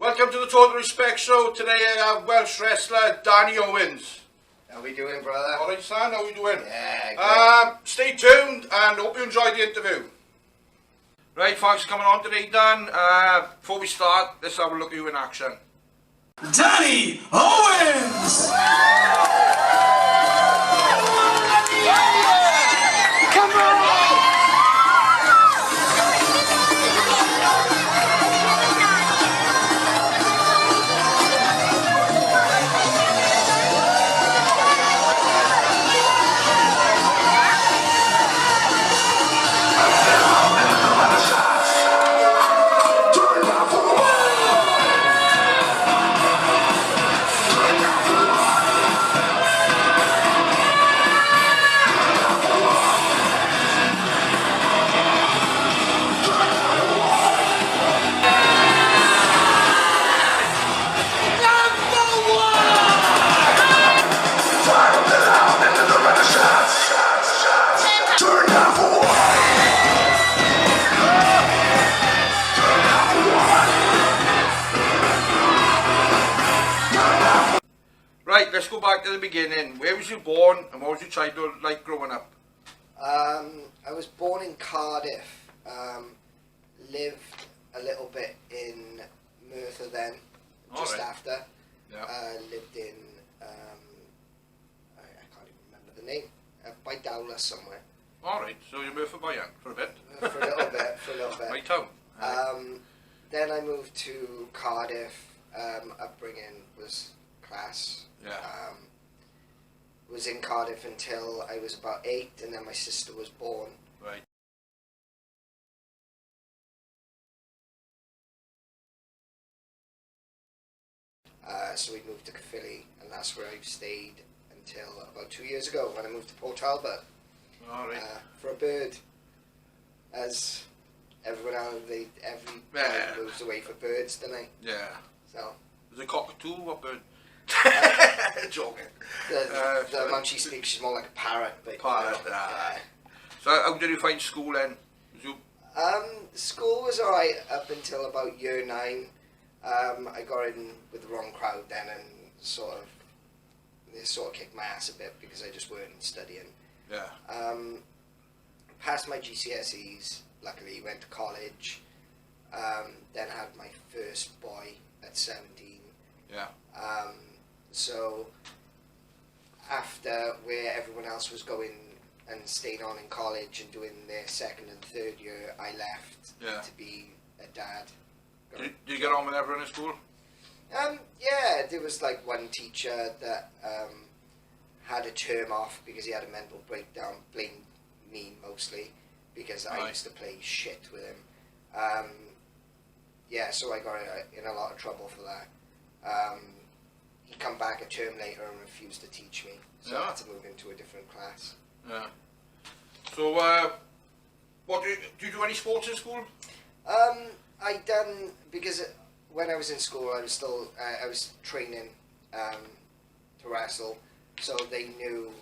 Welcome to the Total Respect Show. Today I have Welsh Wrestler Danny Owens. How we doing, brother? Alright, son, how are you doing? Yeah, good. Stay tuned and hope you enjoyed the interview. Right, thanks for coming on today, Dan. Before we start, let's have a look at you in action. Danny Owens! Come on! Right, let's go back to the beginning. Where was you born and what was your childhood like growing up? I was born in Cardiff. Lived a little bit in Merthyr then, just after. Yeah. Lived in, I can't even remember the name, by Dowler somewhere. Alright, so you're Merthyr Bayan for a bit? For a little bit. My town. Then I moved to Cardiff. Upbringing was class. Yeah. Was in Cardiff until I was about 8, and then my sister was born. Right. So we moved to Caerphilly, and that's where I've stayed until about 2 years ago when I moved to Port Talbot. Alright. For a bird, as everyone else, every moves away for birds, don't they? Yeah. So Is it cockatoo? What bird? Joking. the amount she speaks, she's more like a parrot. But, Parrot, yeah. So how did you find school then? Was you... School was alright up until about year 9. I got in with the wrong crowd then, and they sort of kicked my ass a bit because I just weren't studying. Yeah. Passed my GCSEs, luckily went to college, then had my first boy at 17. Yeah. So after where everyone else was going and staying on in college and doing their second and third year, I left to be a dad. Did you get on with everyone in school? Yeah, there was like one teacher that had a term off because he had a mental breakdown, blamed me mostly because I used to play shit with him. Yeah, so I got in a lot of trouble for that. He come back a term later and refused to teach me, so I had to move into a different class. Yeah. So, what do you do any sports in school? I done, because when I was in school I was still, I was training to wrestle, so they knew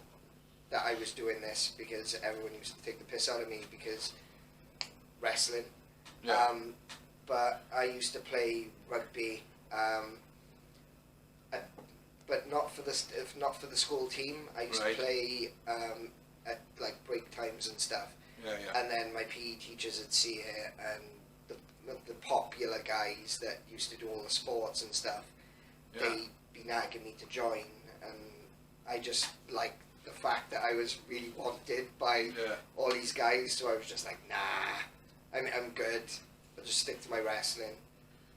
that I was doing this because everyone used to take the piss out of me because wrestling. Yeah. But I used to play rugby, but not for the school team. I used to play at like break times and stuff. Yeah, yeah. And then my PE teachers would see it, and the popular guys that used to do all the sports and stuff, they'd be nagging me to join, and I just liked the fact that I was really wanted by all these guys, so I was just like, nah, I'm good. I'll just stick to my wrestling.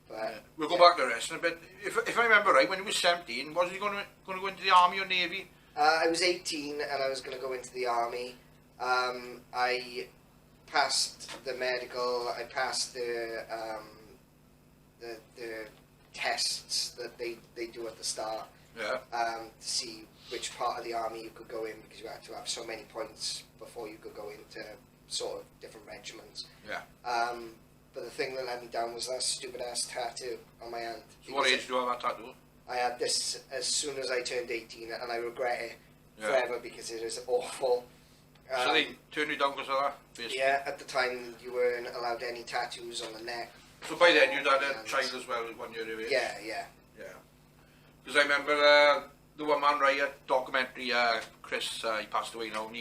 But we'll go back to wrestling, but if I remember right, when you were 17, was you going to go into the army or navy? I was 18 and I was going to go into the army. I passed the medical. I passed the tests that they do at the start. Yeah. To see which part of the army you could go in, because you had to have so many points before you could go into sort of different regiments. Yeah. But the thing that let me down was that stupid ass tattoo on my hand. So what age do you have that tattoo? I had this as soon as I turned 18, and I regret it forever because it is awful. So they turned you down because of that? Basically. Yeah, at the time you weren't allowed any tattoos on the neck So by then you'd had a child as well, 1 year of age? Yeah. Because I remember the One Man Riot documentary, Chris, he passed away now, and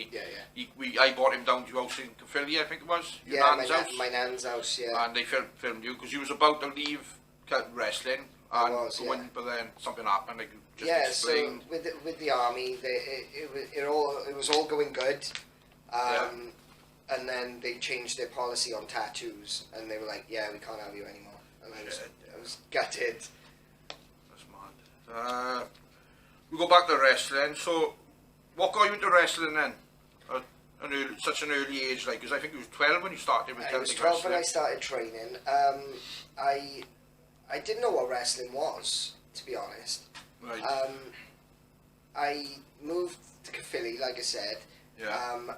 I brought him down to your house in Caerphilly, I think it was, your nan's house. My nan's house, yeah. And they filmed you, because you was about to leave wrestling, but then something happened, like just explain. So with the army, it was all going good, and then they changed their policy on tattoos, and they were like, yeah, we can't have you anymore, and I was gutted. That's mad. We go back to wrestling. So, what got you into wrestling then? At such an early age, like, because I think you was 12 when you started with Celtic I was 12 when I started training. I didn't know what wrestling was, to be honest. Right. I moved to Caerphilly, like I said,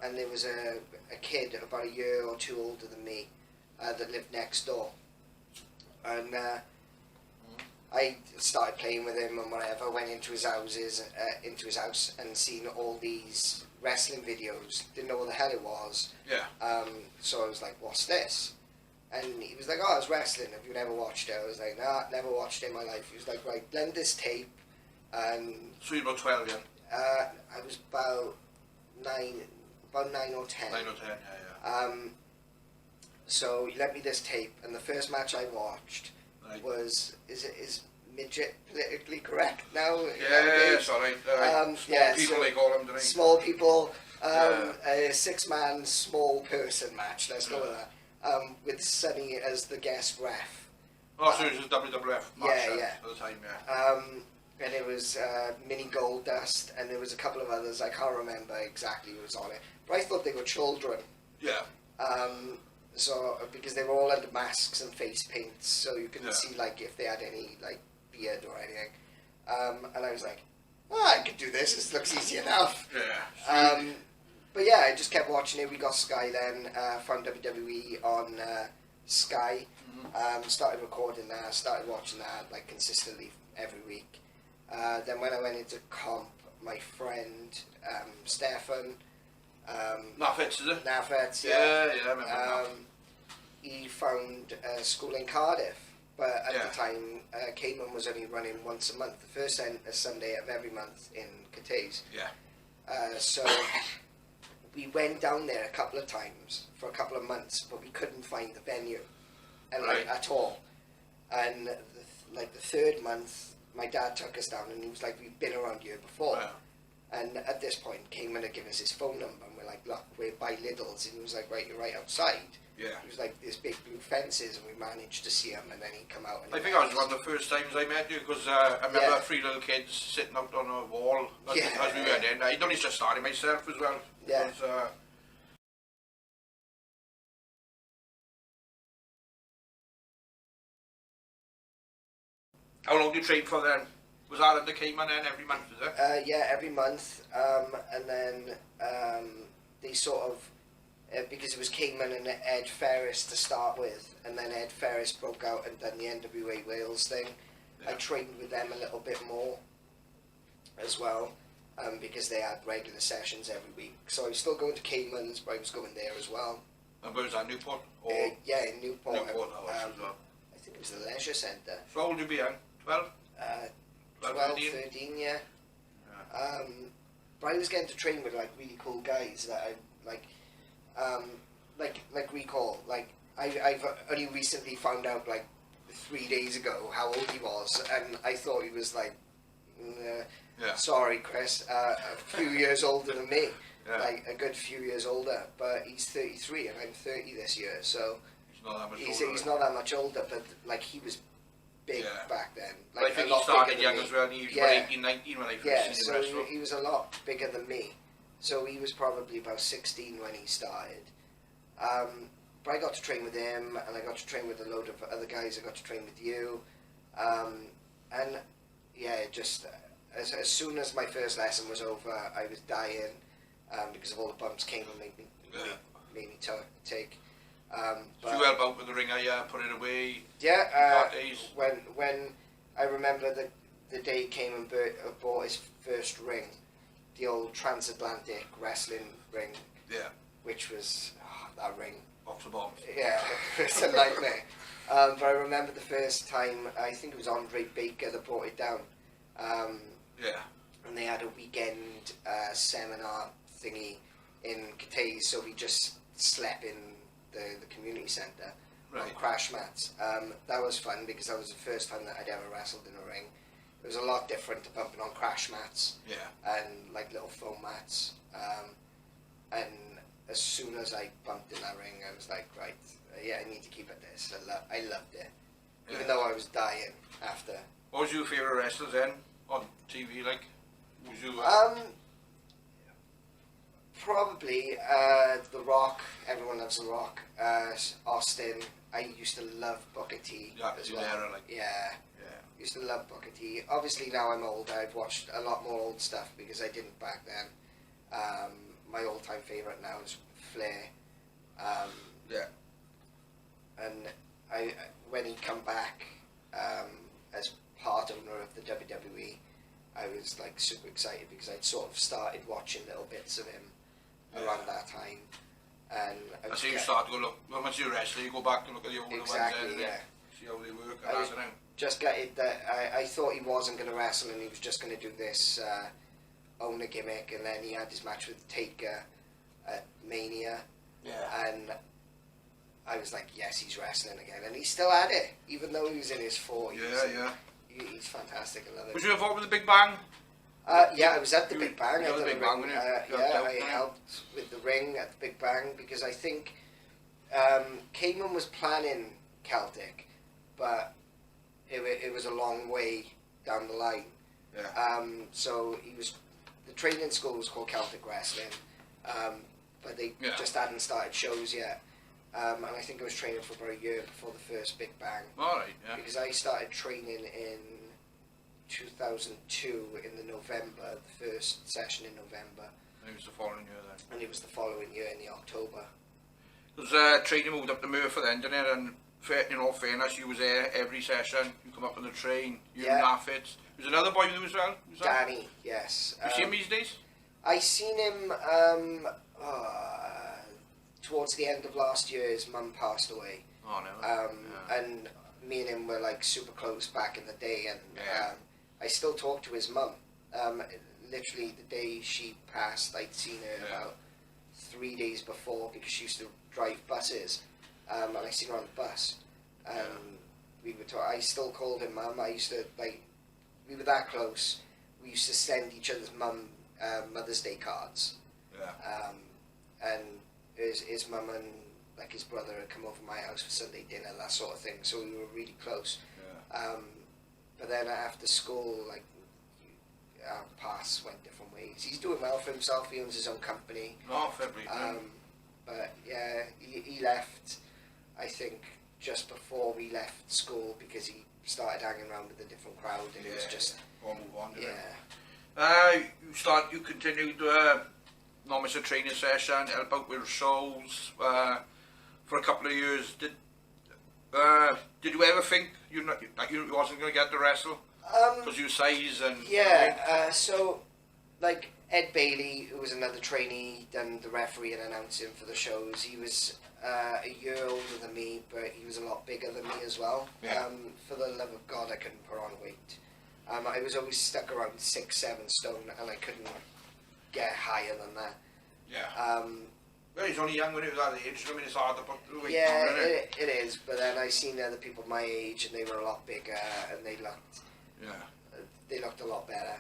and there was a kid about a year or two older than me that lived next door, and I started playing with him and whatever. Went into his house and seen all these wrestling videos. Didn't know what the hell it was. Yeah. So I was like, "What's this?" And he was like, "Oh, it's wrestling. Have you never watched it?" I was like, "Nah, never watched it in my life." He was like, "Right, lend this tape." And so you were about 12 then? I was about 9 or 10. 9 or 10, yeah. So he lent me this tape, and the first match I watched was is midget politically correct now? Yeah, sorry. Small people, they call them, don't they? Small people. A 6-man small person match. Let's go with that. With Sonny as the guest ref. Oh, so it was a WWF match at the time, yeah. And it was Mini Goldust, and there was a couple of others. I can't remember exactly who was on it, but I thought they were children. Yeah. So because they were all under masks and face paints, so you couldn't see like if they had any like beard or anything. And I was like, I could do this. This looks easy enough. Yeah. But yeah, I just kept watching it. We got Sky then, found WWE on Sky. Started recording that. Started watching that like consistently every week. Then when I went into comp, my friend Stefan. Nafetz, is it? Nafetz, yeah. I remember he found a school in Cardiff, but at the time, Cayman was only running once a month, the first Sunday of every month in Cathays. Yeah. So we went down there a couple of times for a couple of months, but we couldn't find the venue, and at all. And the third month, my dad took us down, and he was like, "We've been around here before." Wow. And at this point, Cayman had given us his phone number, and we're like, "Look, we're by Lidl's," and he was like, "Right, you're right outside." Yeah. He was like, "There's big blue fences," and we managed to see him, and then he come out. And I think I was one of the first times I met you, because I remember 3 little kids sitting out on a wall as we went in. I'd only just started myself as well. Yeah. How long did you train for then? Was that at the Cayman then every month, is it? Yeah, every month. And then they sort of, because it was Cayman and Ed Ferris to start with, and then Ed Ferris broke out and done the NWA Wales thing. Yeah. I trained with them a little bit more as well, because they had regular sessions every week. So I was still going to Cayman's, but I was going there as well. And where was that, Newport? Yeah, in Newport. I think it was the Leisure Centre. So how old would you be then? 12? 12, 13, yeah. But I was getting to train with like really cool guys that I like Recall. Like I've only recently found out like 3 days ago how old he was, and I thought he was like, sorry, Chris, a few years older than me, like a good few years older. But he's 33 and I'm 30 this year, so he's not that much older. He's not that much older, but like he was big back then. Like, I think he started young as well. He was about 18, 19 when I first seen him wrestle. He was a lot bigger than me. So he was probably about 16 when he started. But I got to train with him, and I got to train with a load of other guys. I got to train with you. And yeah, just as soon as my first lesson was over, I was dying because of all the bumps came and made me take. So you help out with the ring, put it away? Yeah, when I remember the day he came and bought his first ring, the old transatlantic wrestling ring, which was that ring. Box of bombs. Yeah, it's a nightmare. But I remember the first time, I think it was Andre Baker that brought it down. Yeah. And they had a weekend seminar thingy in Cathay, so we just slept in the community centre on crash mats. That was fun because that was the first time that I'd ever wrestled in a ring. It was a lot different to bumping on crash mats and like little foam mats. And as soon as I bumped in that ring, I was like, right, yeah, I need to keep at this. I loved it, even though I was dying after. What was your favourite wrestlers then on TV? Like, was you? Probably The Rock. Everyone loves The Rock. Austin. I used to love Booker T as well. Yeah. Used to love Booker T. Obviously now I'm older. I've watched a lot more old stuff because I didn't back then. My all-time favourite now is Flair. And when he come back as part owner of the WWE, I was like super excited because I'd sort of started watching little bits of him around that time. And I so you start to go look, once you wrestle, you go back and look at the older ones and see how they work. Just gutted that I thought he wasn't going to wrestle and he was just going to do this owner gimmick, and then he had his match with Taker at Mania. And I was like, yes, he's wrestling again, and he still had it, even though he was in his 40s. He's fantastic. I love it. Was you involved with the Big Bang? I was at the Big Bang. I helped with the ring at the Big Bang because I think Cayman was planning Celtic, but it was a long way down the line. So the training school was called Celtic Wrestling, but they just hadn't started shows yet. And I think I was training for about a year before the first Big Bang. Because I started training in 2002 in the November, the first session in November. And it was the following year then. And it was the following year in the October. Because training moved up to Murphy then, didn't it? And in all fairness, you was there every session. You come up on the train, you laugh it. There's another boy with you as well? Danny, yes. You see him these days? I seen him towards the end of last year. His mum passed away. Oh no. And me and him were like super close back in the day, and I still talk to his mum. Literally the day she passed, I'd seen her about 3 days before because she used to drive buses, and I seen her on the bus, and we were I still called him mum. I used to we were that close. We used to send each other's Mother's Day cards. And his mum and like his brother had come over my house for Sunday dinner, that sort of thing. So we were really close. But then after school, like our paths went different ways. He's doing well for himself. He owns his own company. Oh, fair play. But yeah, he left, I think, just before we left school because he started hanging around with a different crowd, and it was just we'll move on. You continued not miss a training session, help out with shows for a couple of years. Did you ever think you wasn't going to get to wrestle because your size and so like Ed Bailey, who was another trainee, done the referee and announcing for the shows. He was a year older than me, but he was a lot bigger than me as well. For the love of God, I couldn't put on weight. I was always stuck around 6-7 stone, and I couldn't get higher than that. Well, he's only young when he was that age. I mean, it's hard to put the weight on, isn't it? It is. But then I seen other people my age, and they were a lot bigger, and they looked a lot better.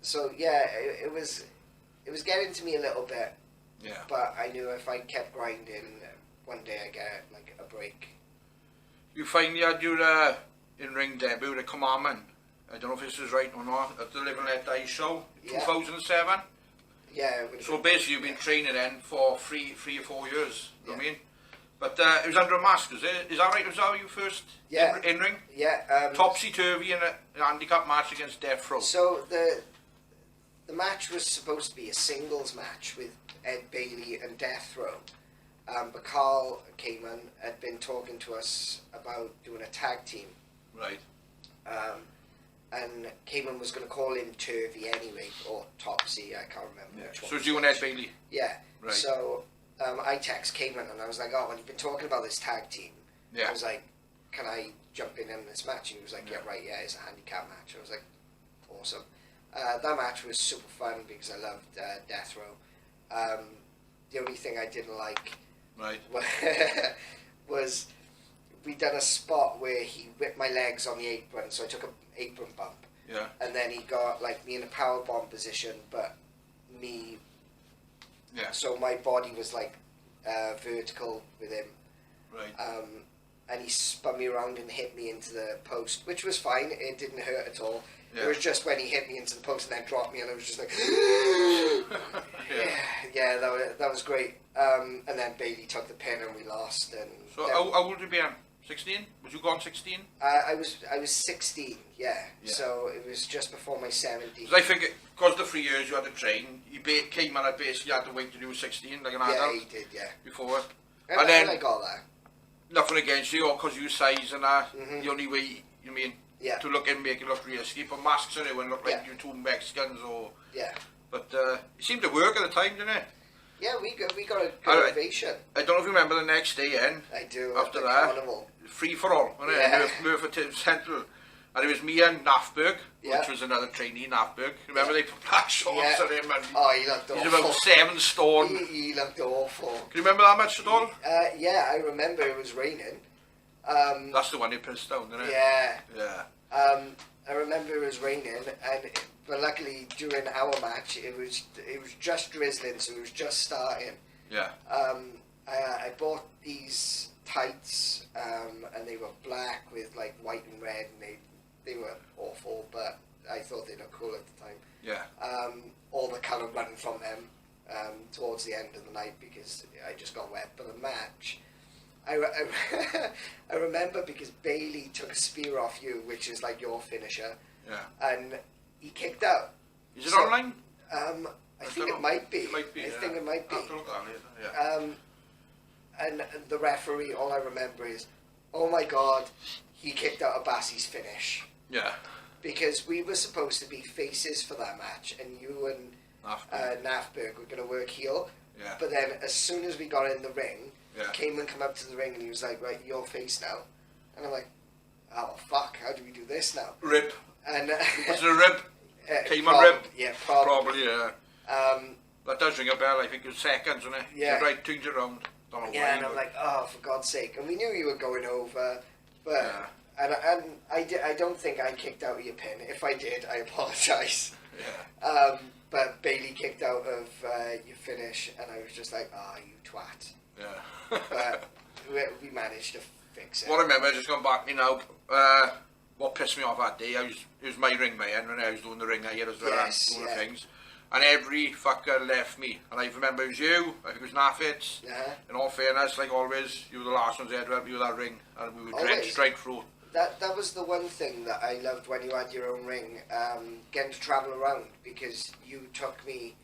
So yeah, it was getting to me a little bit. But I knew if I kept grinding, one day I'd get like a break. You finally had your in-ring debut at Commandment. I don't know if this is right or not. At the Live and Let Die show, 2007. So basically, you've been training then for three or 4 years. You know what I mean? But it was under a mask, is it? Is that right? Was that your first in-ring? Topsy-turvy in a handicap match against Death Row. So the match was supposed to be a singles match with Ed Bailey and Death Row. But Carl Cayman had been talking to us about doing a tag team. Right. And Cayman was going to call him Turvy anyway, or Topsy, I can't remember which one. So it's you and Ed Bailey? Yeah. Right. So I text Cayman and I was like, oh, well, you've been talking about this tag team. I was like, can I jump in this match? And he was like, yeah, right, yeah, it's a handicap match. I was like, awesome. That match was super fun because I loved Death Row. The only thing I didn't like was we'd done a spot where he whipped my legs on the apron, so I took an apron bump. Yeah. And then he got like me in a power bomb position, but me. Yeah. So my body was like vertical with him. Right. And he spun me around and hit me into the post, which was fine. It didn't hurt at all. Yeah. It was just when he hit me into the post and then dropped me, and I was just like, yeah, that was great. And then Bailey took the pin and we lost. And so how old would you be? 16? Was you gone 16? I was 16. Yeah. So it was just before my 70. I think because the 3 years you had to train, you came and I basically had to wait till you were 16, like an adult. Yeah, he did. Yeah. Before. And then I got that. Nothing against you, or because you size and that. The only way you mean to look and make it look realistic. You put masks on it and look like you two Mexicans or. Yeah. But it seemed to work at the time, didn't it? Yeah, we got a good ovation. I don't know if you remember the next day in. I do. After that, carnival. Free for all, wasn't it? Murphy Central. And it was me and Nafberg, which was another trainee, Nafberg. Remember they put black shorts on him and he looked awful. He's about 7 stone. He looked awful. Can you remember that much at all? Yeah, I remember it was raining. That's the one you pissed down, isn't it? Yeah. Yeah. I remember it was raining, but luckily during our match it was just drizzling, so it was just starting. Yeah. I bought these tights, and they were black with like white and red, and they were awful, but I thought they looked cool at the time. Yeah. All the colour running from them towards the end of the night because I just got wet. But the match, I remember because Bailey took a spear off you, which is like your finisher. Yeah. And he kicked out. Is it online? I think it might be. It might be. I think it might be. I'll have to look at it later. Yeah. And the referee, all I remember is, oh my God, he kicked out Abbasi's finish. Yeah. Because we were supposed to be faces for that match, and you and Nafberg were going to work heel. Yeah. But then as soon as we got in the ring, Cayman come up to the ring and he was like, right, you're face now. And I'm like, oh fuck, how do we do this now? Rib. And was it a rib? Cayman rib? Yeah, probably. Yeah. That does ring a bell. I think it was seconds, wasn't it? Yeah. Right, turns it around. And I'm like, oh, for God's sake. And we knew you were going over, but and I don't think I kicked out of your pin. If I did, I apologise. Yeah. But Bailey kicked out of your finish, and I was just like, you twat. Yeah. But we managed to fix it. What I remember, just going back, what pissed me off that day, it was my ring man, when I was doing the ring here as well, doing the things. And every fucker left me. And I remember it was you, I think it was Naffits. In all fairness, like always, you were the last ones there to help me with that ring. And we were drenched right through. That was the one thing that I loved when you had your own ring, getting to travel around, because you took me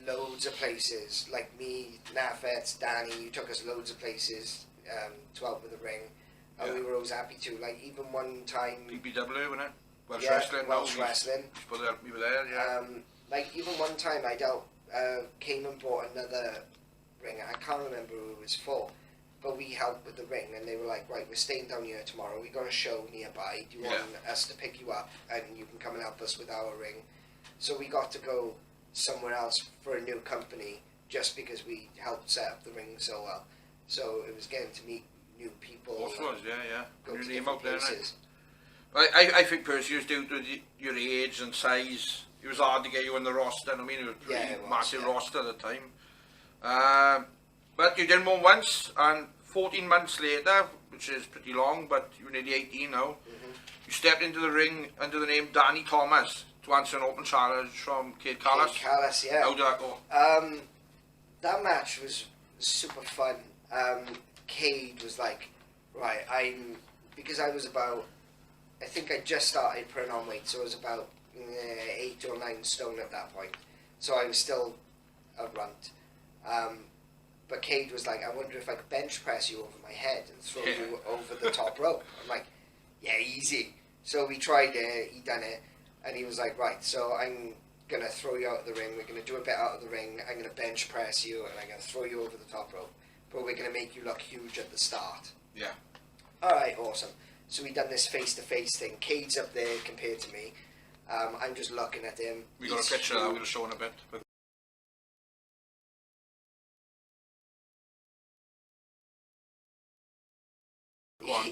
loads of places. Like me, Naffits, Danny, you took us loads of places to help with the ring. And we were always happy to. Like even one time... PPW, wasn't it? Welsh Wrestling. Welsh Wrestling. Supposed to help me with that, yeah. Like even one time I came and bought another ring. I can't remember who it was for, but we helped with the ring, and they were like, right, we're staying down here tomorrow. We got a show nearby. Do you want us to pick you up, and you can come and help us with our ring? So we got to go somewhere else for a new company just because we helped set up the ring so well. So it was getting to meet new people. Of course, yeah. Go to name out there, places. I think personally, due to your age and size, it was hard to get you on the roster. I mean, it was a pretty massive roster at the time. But you didn't win once, and 14 months later, which is pretty long, but you're nearly 18 now, you stepped into the ring under the name Danny Thomas to answer an open challenge from Cade Callis. Cade Callis, yeah. How did that go? That match was super fun. Cade was like, right, because I was about, I think I just started putting on weight, so I was about 8 or 9 stone at that point. So I was still a runt. But Cade was like, I wonder if I could bench press you over my head and throw you over the top rope. I'm like, yeah, easy. So we tried it, he done it, and he was like, right, so I'm going to throw you out of the ring, we're going to do a bit out of the ring, I'm going to bench press you, and I'm going to throw you over the top rope. But we're going to make you look huge at the start. Yeah. Alright, awesome. So we done this face-to-face thing. Cade's up there compared to me. I'm just looking at him. We got a picture that we'll show in a bit.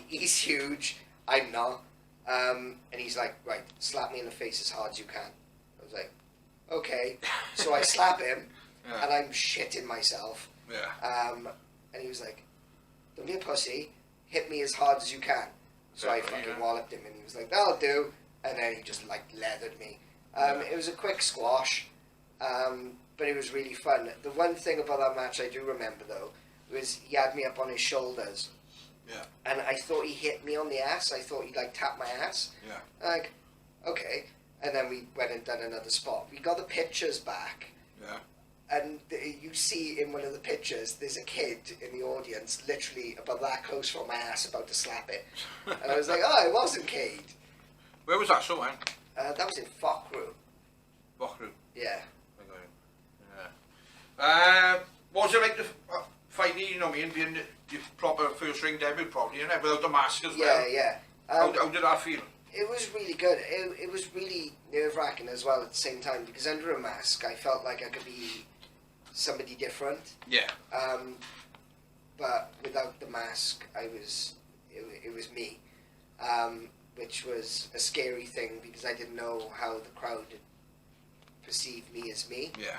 He's huge. I'm not. And he's like, right, slap me in the face as hard as you can. I was like, okay. So I slap him, and I'm shitting myself. Yeah. And he was like, don't be a pussy. Hit me as hard as you can. So I fucking walloped him, and he was like, that'll do. And then he just like leathered me. It was a quick squash, but it was really fun. The one thing about that match I do remember though was he had me up on his shoulders. Yeah. And I thought he hit me on the ass. I thought he'd like tap my ass. Yeah. Like, okay. And then we went and done another spot. We got the pictures back. Yeah. And you see in one of the pictures, there's a kid in the audience, literally about that close from my ass, about to slap it. And I was like, oh, it wasn't Cade. Where was that show, man? That was in Fockroom. Fockroom. Yeah. Yeah. What was it like to finally, you know what I mean, being your proper first ring debut, probably, you know, without the mask as well? Yeah. How did that feel? It was really good. It was really nerve-wracking as well at the same time, because under a mask, I felt like I could be somebody different. Yeah. But without the mask, it was me, which was a scary thing because I didn't know how the crowd perceived me as me. Yeah.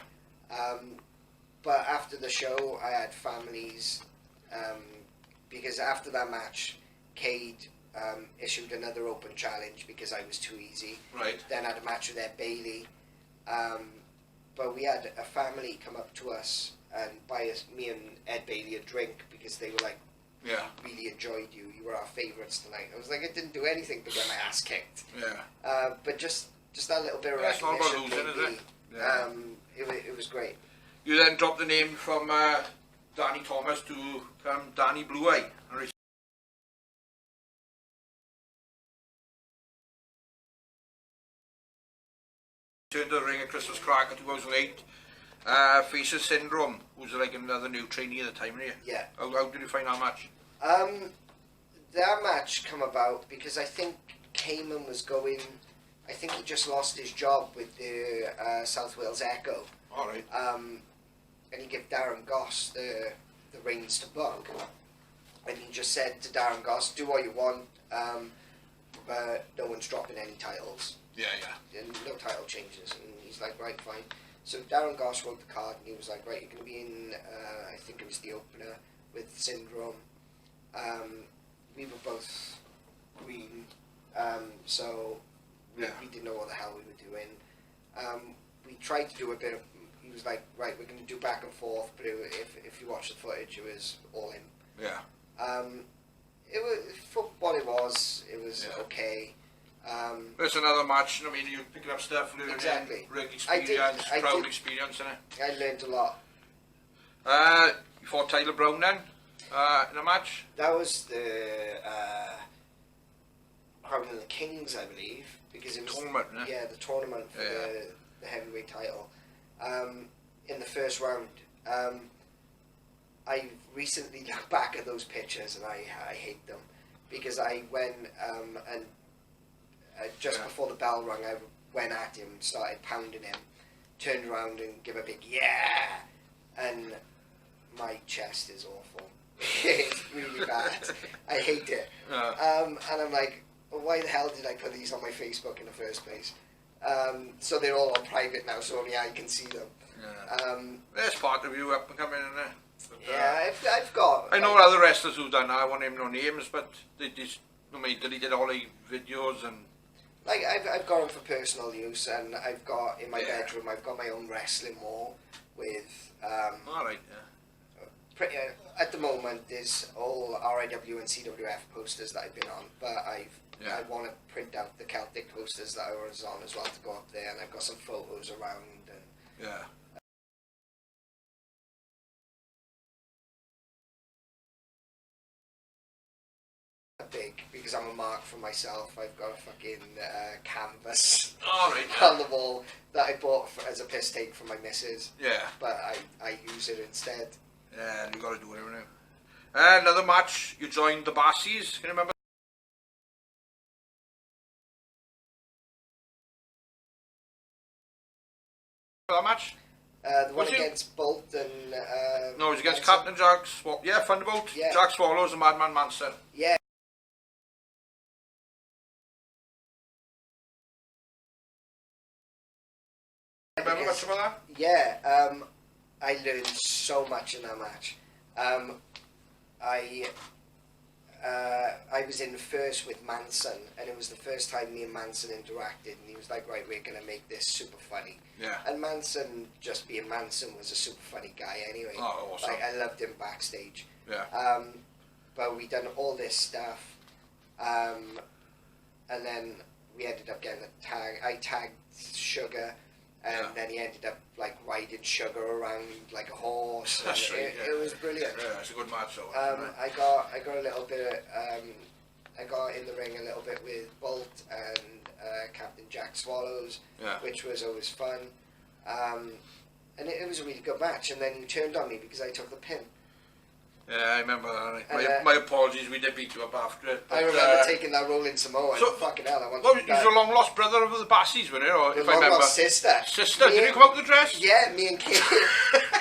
But after the show, I had families, because after that match, Cade issued another open challenge because I was too easy. Right. Then I had a match with Ed Bailey. But we had a family come up to us and buy me and Ed Bailey a drink because they were like, yeah, really enjoyed you. You were our favourites tonight. I was like, I didn't do anything to get my ass kicked. Yeah. But just that little bit of it's not recognition. about losing, is it? Yeah. It was great. You then dropped the name from Danny Thomas to Danny Blue Eye. Turned to the ring at Christmas Cracker 2008. Faces Syndrome, who's like another new trainee at the time, right? Yeah. How did you find that match? That match come about because I think Cayman was going. I think he just lost his job with the South Wales Echo. All right. And he gave Darren Goss the reins to book. And he just said to Darren Goss, do what you want, but no one's dropping any titles. Yeah. And no title changes. And he's like, right, fine. So Darren Goss wrote the card and he was like, right, you're going to be in, I think it was the opener with Syndrome. We were both green, so we didn't know what the hell we were doing. We tried to do a bit of, he was like, right, we're going to do back and forth, but if you watch the footage, it was all him. Yeah. It was, for what it was okay. There's another match, I mean, you're picking up stuff, learning, Exactly. rig experience, I crowd did. experience, innit? I learned a lot. You fought Tyler Brown then, in a match? That was the Crown of the Kings, I believe, because it was tournament, yeah, the tournament for the heavyweight title. In the first round, I recently looked back at those pictures and I hate them because I went and just before the bell rang, I went at him, started pounding him, turned around and gave a big yeah, and my chest is awful. It's really bad. I hate it. And I'm like, well, why the hell did I put these on my Facebook in the first place? So they're all on private now, so only I can see them. There's part of you up and coming in there. But, I've got. I know other wrestlers who've done that. I won't name no names, but they just deleted all the videos and. Like I've got them for personal use, and I've got in my bedroom. I've got my own wrestling wall with. All right. Pretty, at the moment, there's all RIW and CWF posters that I've been on, but I want to print out the Celtic posters that I was on as well to go up there, and I've got some photos around. And Yeah. big because I'm a mark for myself. I've got a fucking canvas All right. on the wall that I bought as a piss take for my missus. Yeah. But I use it instead. Yeah, you got to do it now. Another match, you joined the Bassies. Can you remember that match? The one against Bolt and... no, it was against Manson. Captain Jack Thunderbolt. Yeah. Jack Swallows and Madman Manson. Yeah. Remember much about that? Yeah, I learned so much in that match. I was in first with Manson, and it was the first time me and Manson interacted, and he was like, right, we're going to make this super funny. Yeah. And Manson, just being Manson, was a super funny guy anyway. Oh, awesome. Like, I loved him backstage. Yeah. But we done all this stuff, and then we ended up getting a tag. I tagged Sugar, and then he ended up like riding Sugar around like a horse. That's right. It was brilliant. Yeah, it's a good match. So, I got a little bit. I got in the ring a little bit with Bolt and Captain Jack Swallows, which was always fun. And it was a really good match. And then you turned on me because I took the pin. Yeah, I remember that. My apologies, we did beat you up after it. I remember taking that role in Samoa. So, fucking hell, I wanted well, to he was a long lost brother of the Bassies, wasn't it? Or, the if I remember. long-lost sister. Sister, did you come out with the dress? Yeah, me and Kate.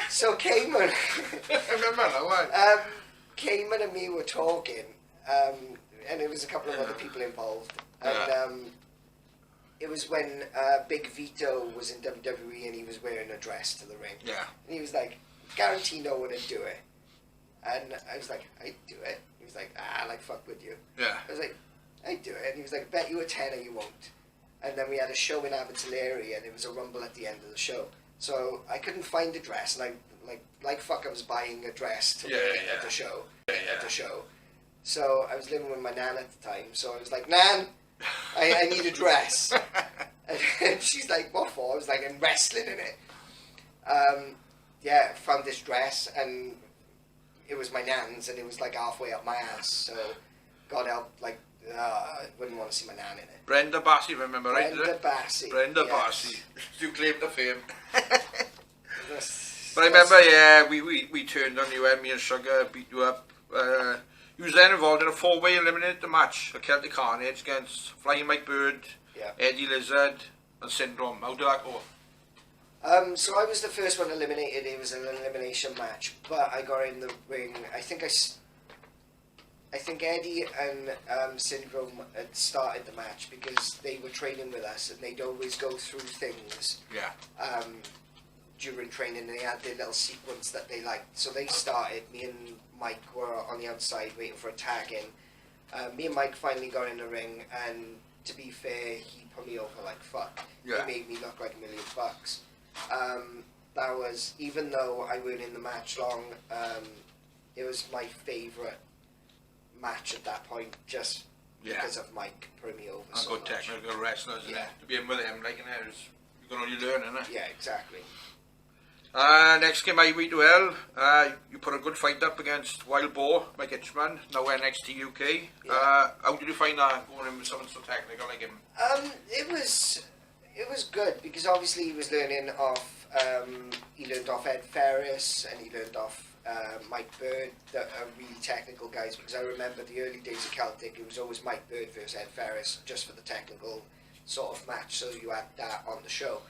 So Cayman. I remember that, why? Cayman and me were talking, and there was a couple of other people involved. And it was when Big Vito was in WWE and he was wearing a dress to the ring. Yeah. And he was like, guarantee no one would do it. And I was like, I'd do it. He was like, like, fuck with you. Yeah. I was like, I'd do it. And he was like, bet you a tenner you won't. And then we had a show in Abbotsbury, and it was a rumble at the end of the show. So I couldn't find a dress, and I, like fuck, I was buying a dress to wear at the show. At the show. So I was living with my nan at the time, so I was like, Nan, I need a dress. And she's like, what for? I was like, I'm wrestling in it. Found this dress, and it was my nan's, and it was like halfway up my ass, so God help, like, I wouldn't want to see my nan in it. Brenda Bassie, remember, right? Brenda Bassie. Brenda yes. Bassie. You claim the fame. That's, But I remember, we turned on you, me and Sugar beat you up. You was then involved in a 4-way eliminator match, a Celtic Carnage against Flying Mike Bird, Eddie Lizard, and Syndrome. How did that go? So I was the first one eliminated. It was an elimination match, but I got in the ring. I think Eddie and Syndrome had started the match because they were training with us, and they'd always go through things. Yeah. During training, they had their little sequence that they liked. So they started. Me and Mike were on the outside waiting for a tag in. Me and Mike finally got in the ring, and to be fair, he put me over like fuck. Yeah. He made me look like $1 million. That was, even though I weren't in the match long, it was my favourite match at that point, just because of Mike putting me over so good much. technical wrestlers, isn't it? To be in with him, like, you can only learn, innit? Yeah, exactly. Next game I beat well. You put a good fight up against Wild Boar, Mike Hitchman, now NXT UK. How did you find that, going in with someone so technical like him? It was good because obviously he was learning off. He learned off Ed Ferris and he learned off Mike Bird, that are really technical guys. Because I remember the early days of Celtic, it was always Mike Bird versus Ed Ferris, just for the technical sort of match. So you had that on the show.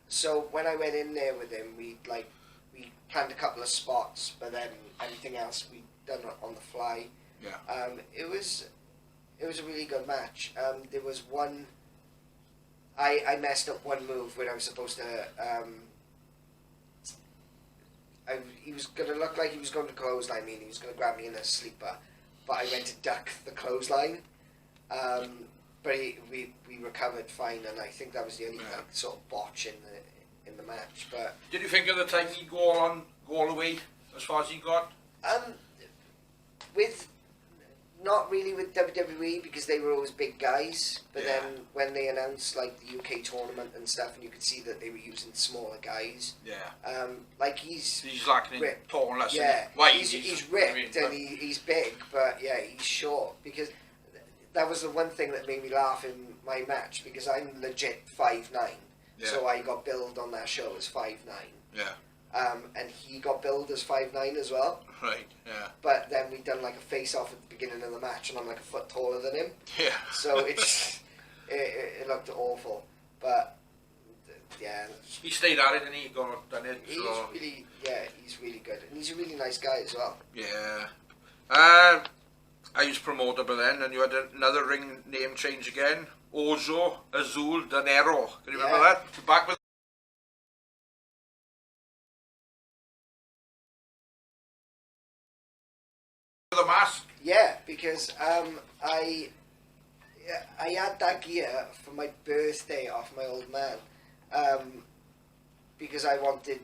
So when I went in there with him, we planned a couple of spots, but then anything else we done on the fly. Yeah. It was a really good match. There was one. I messed up one move when I was supposed to. He was going to look like he was going to clothesline me, and he was going to grab me in a sleeper, but I went to duck the clothesline. But we recovered fine, and I think that was the only sort of botch in the match. But did you think at the time he'd go all the way as far as he got? With not really with WWE because they were always big guys. But then when they announced like the UK tournament and stuff, and you could see that they were using smaller guys. Yeah. Like he's lacking in taller. Yeah. He's ripped, I mean, and he's big, but he's short because. That was the one thing that made me laugh in my match because I'm legit 5'9", so I got billed on that show as 5'9". Yeah. and he got billed as 5'9" as well. Right, yeah. But then we done like a face-off at the beginning of the match, and I'm like a foot taller than him. Yeah. So it just, it looked awful. But yeah, he stayed at it and he got done it. He's really good, and he's a really nice guy as well. Yeah. I was promoted by then, and you had another ring name change again. Ozo Azul Danero. Can you remember that? Back with the mask. Yeah, because I had that gear for my birthday off my old man, because I wanted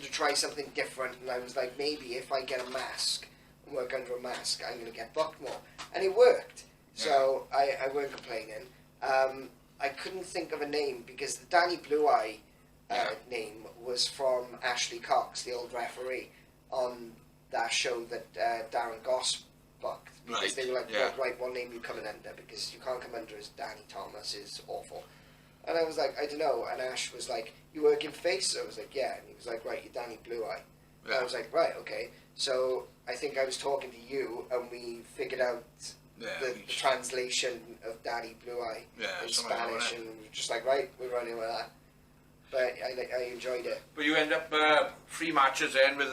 to try something different, and I was like, maybe if I get a mask and work under a mask, I'm going to get booked more, and it worked. So I weren't complaining. I couldn't think of a name because the Danny Blue Eye name was from Ashley Cox, the old referee, on that show that Darren Goss booked. Because they were like, what name are you coming under? Because you can't come under as Danny Thomas, is awful. And I was like, I don't know. And Ash was like, you work in face? I was like, yeah. And he was like, right, you're Danny Blue Eye. Yeah. And I was like, right, okay. So I think I was talking to you, and we figued out the translation of Danny Blue Eye in Spanish, and we were just like, right, we're running with that. But I enjoyed it. But you end up 3 matches then with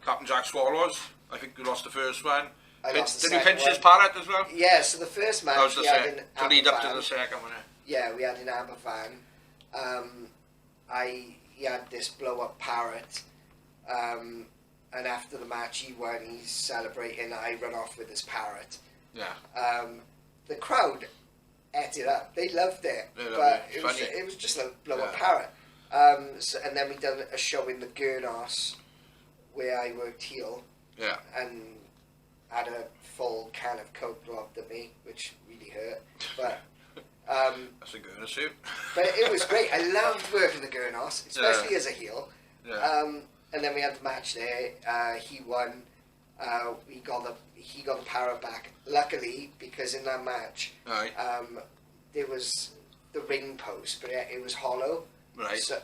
Captain Jack Swallows. I think you lost the first one. Did you pinch his parrot as well? Yeah, so the first match we had in to lead up to the second one. Yeah, we had in Aberfan. He had this blow up parrot, and after the match he won. He's celebrating. I run off with his parrot. Yeah. The crowd ate it up. They loved it, it was just a blow up parrot. And then we done a show in the Gurnos where I worked heel. Yeah. And had a full can of Coke lobbed at me, which really hurt. But that's a Gurnos suit. But it was great. I loved working the Gurnos, especially as a heel. Yeah. And then we had the match there. He won. He got the parrot back. Luckily, because in that match, there was the ring post, but it was hollow. Right. So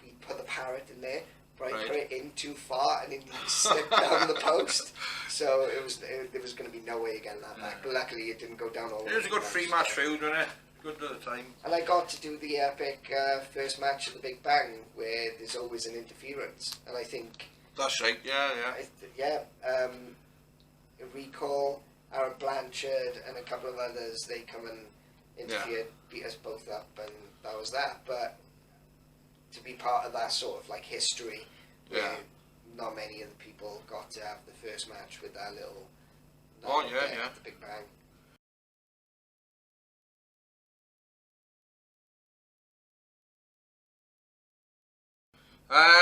we put the parrot in there, but I put it in too far, and it slipped down the post. So there was going to be no way of getting that back. But luckily, it didn't go down all the way. It was a good 3-match feud, wasn't it? Good at the time. And I got to do the epic first match of the Big Bang, where there's always an interference, and I think that's right. Yeah. Recall, Aaron Blanchard, and a couple of others. They come and interfered, beat us both up, and that was that. But to be part of that sort of like history, where not many of the people got to have the first match with that little. The Big Bang.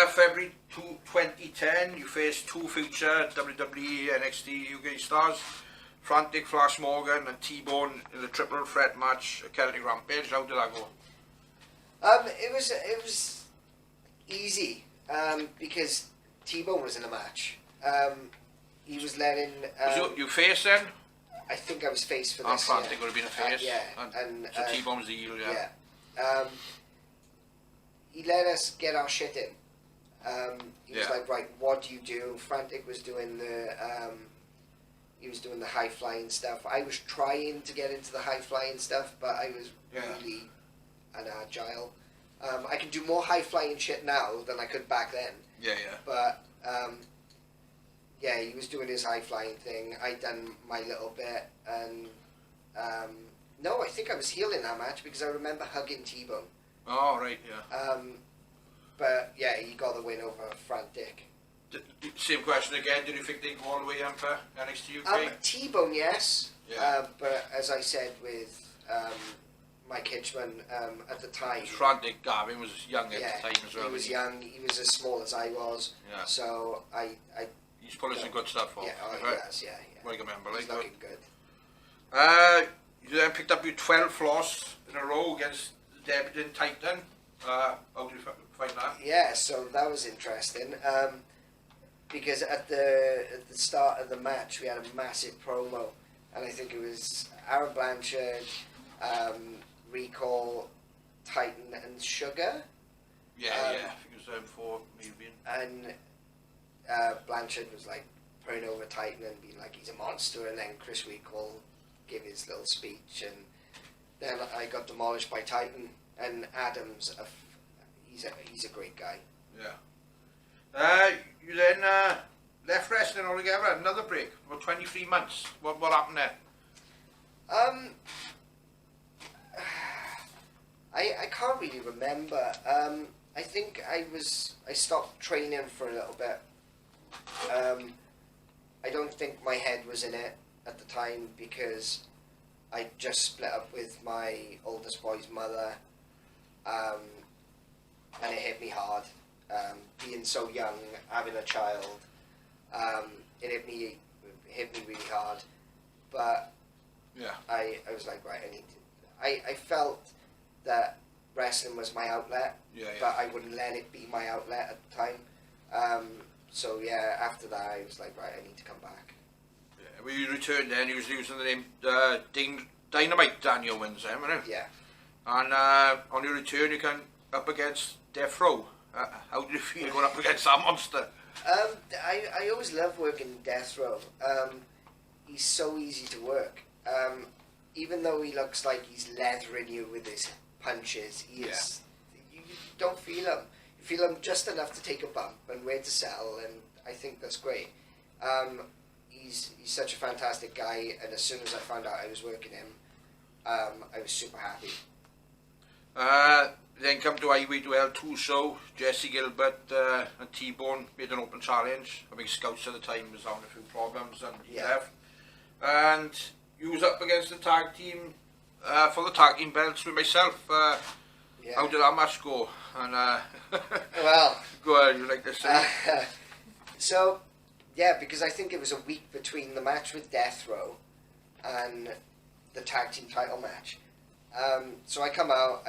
February 2010, you faced 2 future WWE NXT UK stars, Frantic Flash Morgan and T-Bone in the triple threat match at Celtic Rampage. How did that go? It was easy because T-Bone was in a match. He was letting. Was you face then? I think I was face for this. And Frantic would have been a face. And so T-Bone was the heel. Yeah. He let us get our shit in. He was like, right, what do you do? Frantic was doing the high flying stuff. I was trying to get into the high flying stuff, but I was really inagile. I can do more high flying shit now than I could back then. Yeah. But he was doing his high flying thing. I'd done my little bit, and no, I think I was heel in that match because I remember hugging T-Bone. Oh, right, yeah. But yeah, he got the win over Frantic. Same question again. Did you think they'd go all the way in for NXT UK? T-Bone, yes. Yeah. But as I said with Mike Hitchman at the time, Frantic Gavin was young at the time as well. He was young. He was as small as I was. Yeah. So he's pulling some good stuff off. Yeah, he has. I remember. He's looking good. You then picked up your 12th loss in a row against the debutant Titan. How did you find that? Yeah, so that was interesting. Because at the start of the match, we had a massive promo, and I think it was Aaron Blanchard, Recall, Titan, and Sugar. Yeah, I think it was for maybe. And Blanchard was like praying over Titan and being like he's a monster, and then Chris Recall gave his little speech, and then I got demolished by Titan. And Adams, he's a great guy. Yeah. You then left wrestling altogether. Another break, about 23 months. What happened there? I can't really remember. I think I stopped training for a little bit. I don't think my head was in it at the time because I just split up with my oldest boy's mother, and it hit me hard. Being so young, having a child, it hit me really hard. But yeah, I was like, right, I felt that wrestling was my outlet, but I wouldn't let it be my outlet at the time. So yeah, after that I was like, right, I need to come back. Yeah, when you returned then, you was using the name Dynamite Danny Owens, wasn't it? Yeah. And on your return, you came up against Death Row. How did you feel going up against that monster? I always love working Death Row. He's so easy to work. Even though he looks like he's leathering you with his punches, you don't feel him. You feel him just enough to take a bump and where to sell, and I think that's great. He's such a fantastic guy, and as soon as I found out I was working him, I was super happy. Then come to IWL 2 show, Jesse Gilbert and T-Bone made an open challenge. I think Scouts at the time was having a few problems and he left. And you was up against the tag team for the tag team belts with myself. How did that match go? And well, go ahead, you like to say? So, yeah, because I think it was a week between the match with Death Row and the tag team title match. So I come out,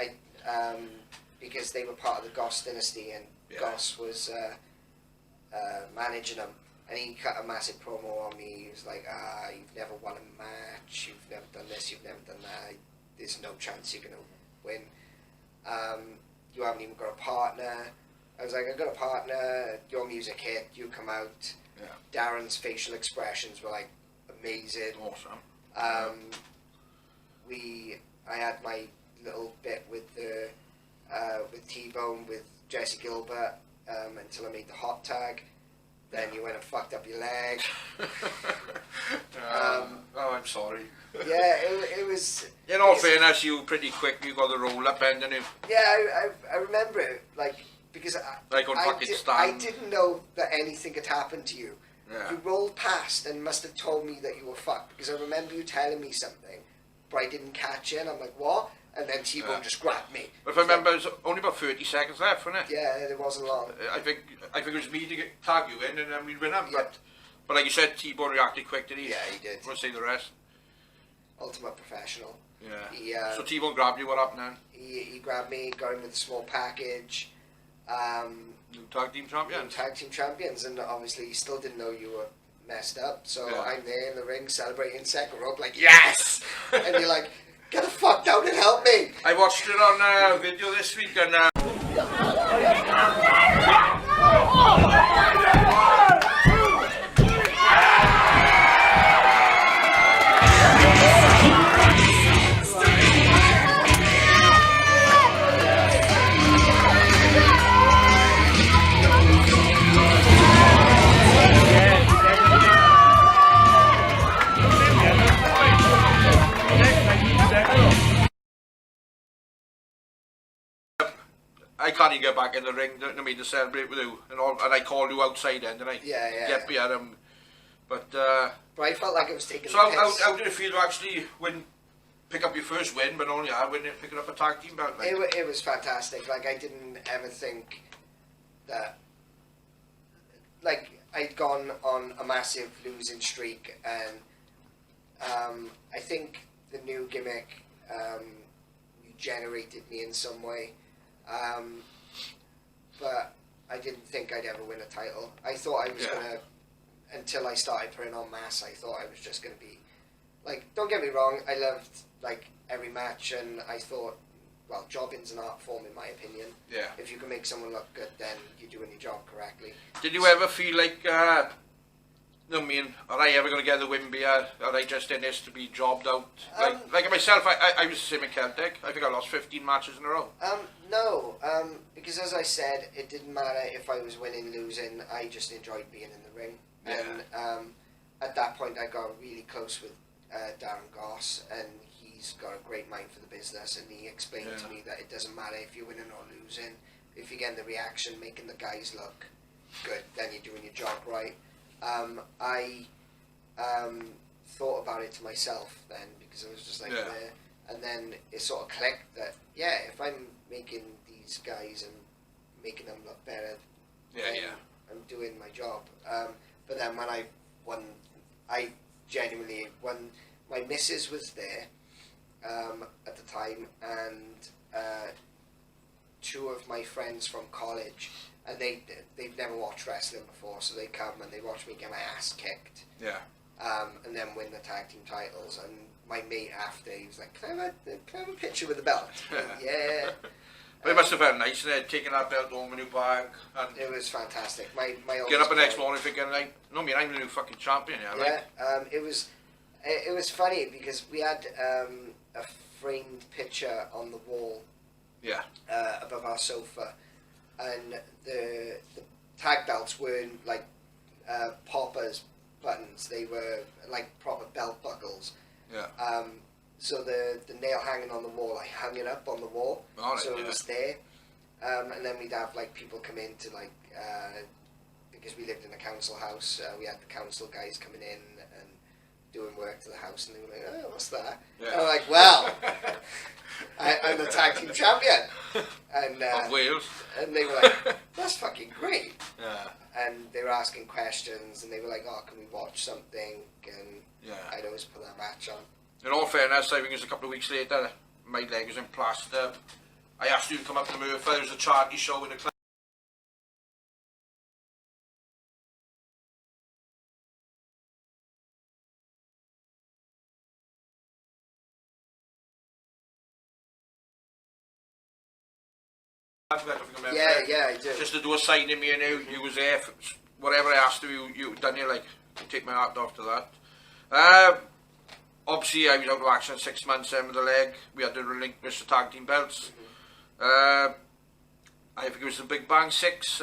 because they were part of the Goss dynasty, and Goss was managing them, and he cut a massive promo on me. He was like, you've never won a match, you've never done this, you've never done that, there's no chance you're going to win. You haven't even got a partner. I was like, I've got a partner, your music hit, you come out. Darren's facial expressions were like amazing. Awesome. I had my little bit with T-Bone, with Jesse Gilbert, until I made the hot tag. Then you went and fucked up your leg. I'm sorry. Yeah, it was... In all fairness, you pretty quick, you got the roll up end, didn't you? Yeah, I remember it, because I didn't know that anything had happened to you. Yeah. You rolled past and must have told me that you were fucked, because I remember you telling me something, but I didn't catch it, and I'm like, what? And then T-Bone just grabbed me. But if I remember, there's only about 30 seconds left, wasn't it? Yeah, it wasn't long. I think it was me to tag you in, and then we'd win up. Yeah. But like you said, T-Bone reacted quick, did he? Yeah, he did. We'll say the rest. Ultimate professional. Yeah. So T-Bone grabbed you, what happened then? He grabbed me, got him with a small package. New tag team champions. Tag team champions, and obviously he still didn't know you were messed up. So I'm there in the ring celebrating second rope, like, yes! And you're like, get the fuck down and help me! I watched it on video this week, and I can't even get back in the ring to celebrate with you, and I called you outside then, didn't I? Yeah. Get behind him. But I felt like I was taking so how did it feel to actually pick up your first win, but only picking up a tag team belt? Like? It was fantastic. Like, I didn't ever think that... Like, I'd gone on a massive losing streak, and I think the new gimmick regenerated me in some way. But I didn't think I'd ever win a title. I thought I was gonna, until I started putting on mass, I thought I was just gonna be, like, don't get me wrong, I loved, like, every match, and I thought, well, jobbing's an art form in my opinion. Yeah. If you can make someone look good, then you're doing your job correctly. Did you ever feel like, no, are I ever going to get the win beer? Are I just in this to be jobbed out? Like myself, I was the same in Celtic. I think I lost 15 matches in a row. No, because as I said, it didn't matter if I was winning, losing. I just enjoyed being in the ring. Yeah. And at that point, I got really close with Darren Goss, and he's got a great mind for the business, and he explained to me that it doesn't matter if you're winning or losing. If you're getting the reaction, making the guys look good, then you're doing your job right. I thought about it to myself then, because I was just like, and then it sort of clicked that, if I'm making these guys and making them look better, I'm doing my job. But then when I won, I genuinely, when my missus was there at the time, and two of my friends from college, and they've never watched wrestling before, so they come and they watch me get my ass kicked. Yeah. And then win the tag team titles. And my mate after, he was like, "Can I have a picture with the belt?" Yeah. But it must have felt nice, taking that belt home in a new bag. And it was fantastic. My get up the next morning thinking, like, no, I'm the new fucking champion. It was funny because we had a framed picture on the wall. Yeah. Above our sofa, and the tag belts weren't like poppers buttons; they were like proper belt buckles. Yeah. So the nail hanging on the wall, I hung it up on the wall, so it was there. And then we'd have like people come in to like because we lived in a council house, we had the council guys coming in and doing work to the house, and they were like, "Oh, what's that?" Yeah. And I'm like, "Well, I'm the tag team champion." And of Wales. And they were like, "That's fucking great." Yeah. And they were asking questions, and they were like, "Oh, can we watch something?" And I'd always put that match on. In all fairness, I think it was a couple of weeks later, my leg was in plaster. I asked you to come up to Merthyr. There was a charity show in the club. Yeah, I do. Just to do a signing, me and you was there. Whatever I asked you done you like. Take my hat off to that. Obviously, I was out of action 6 months with the leg. We had to relinquish the tag team belts. I think it was the Big Bang 6.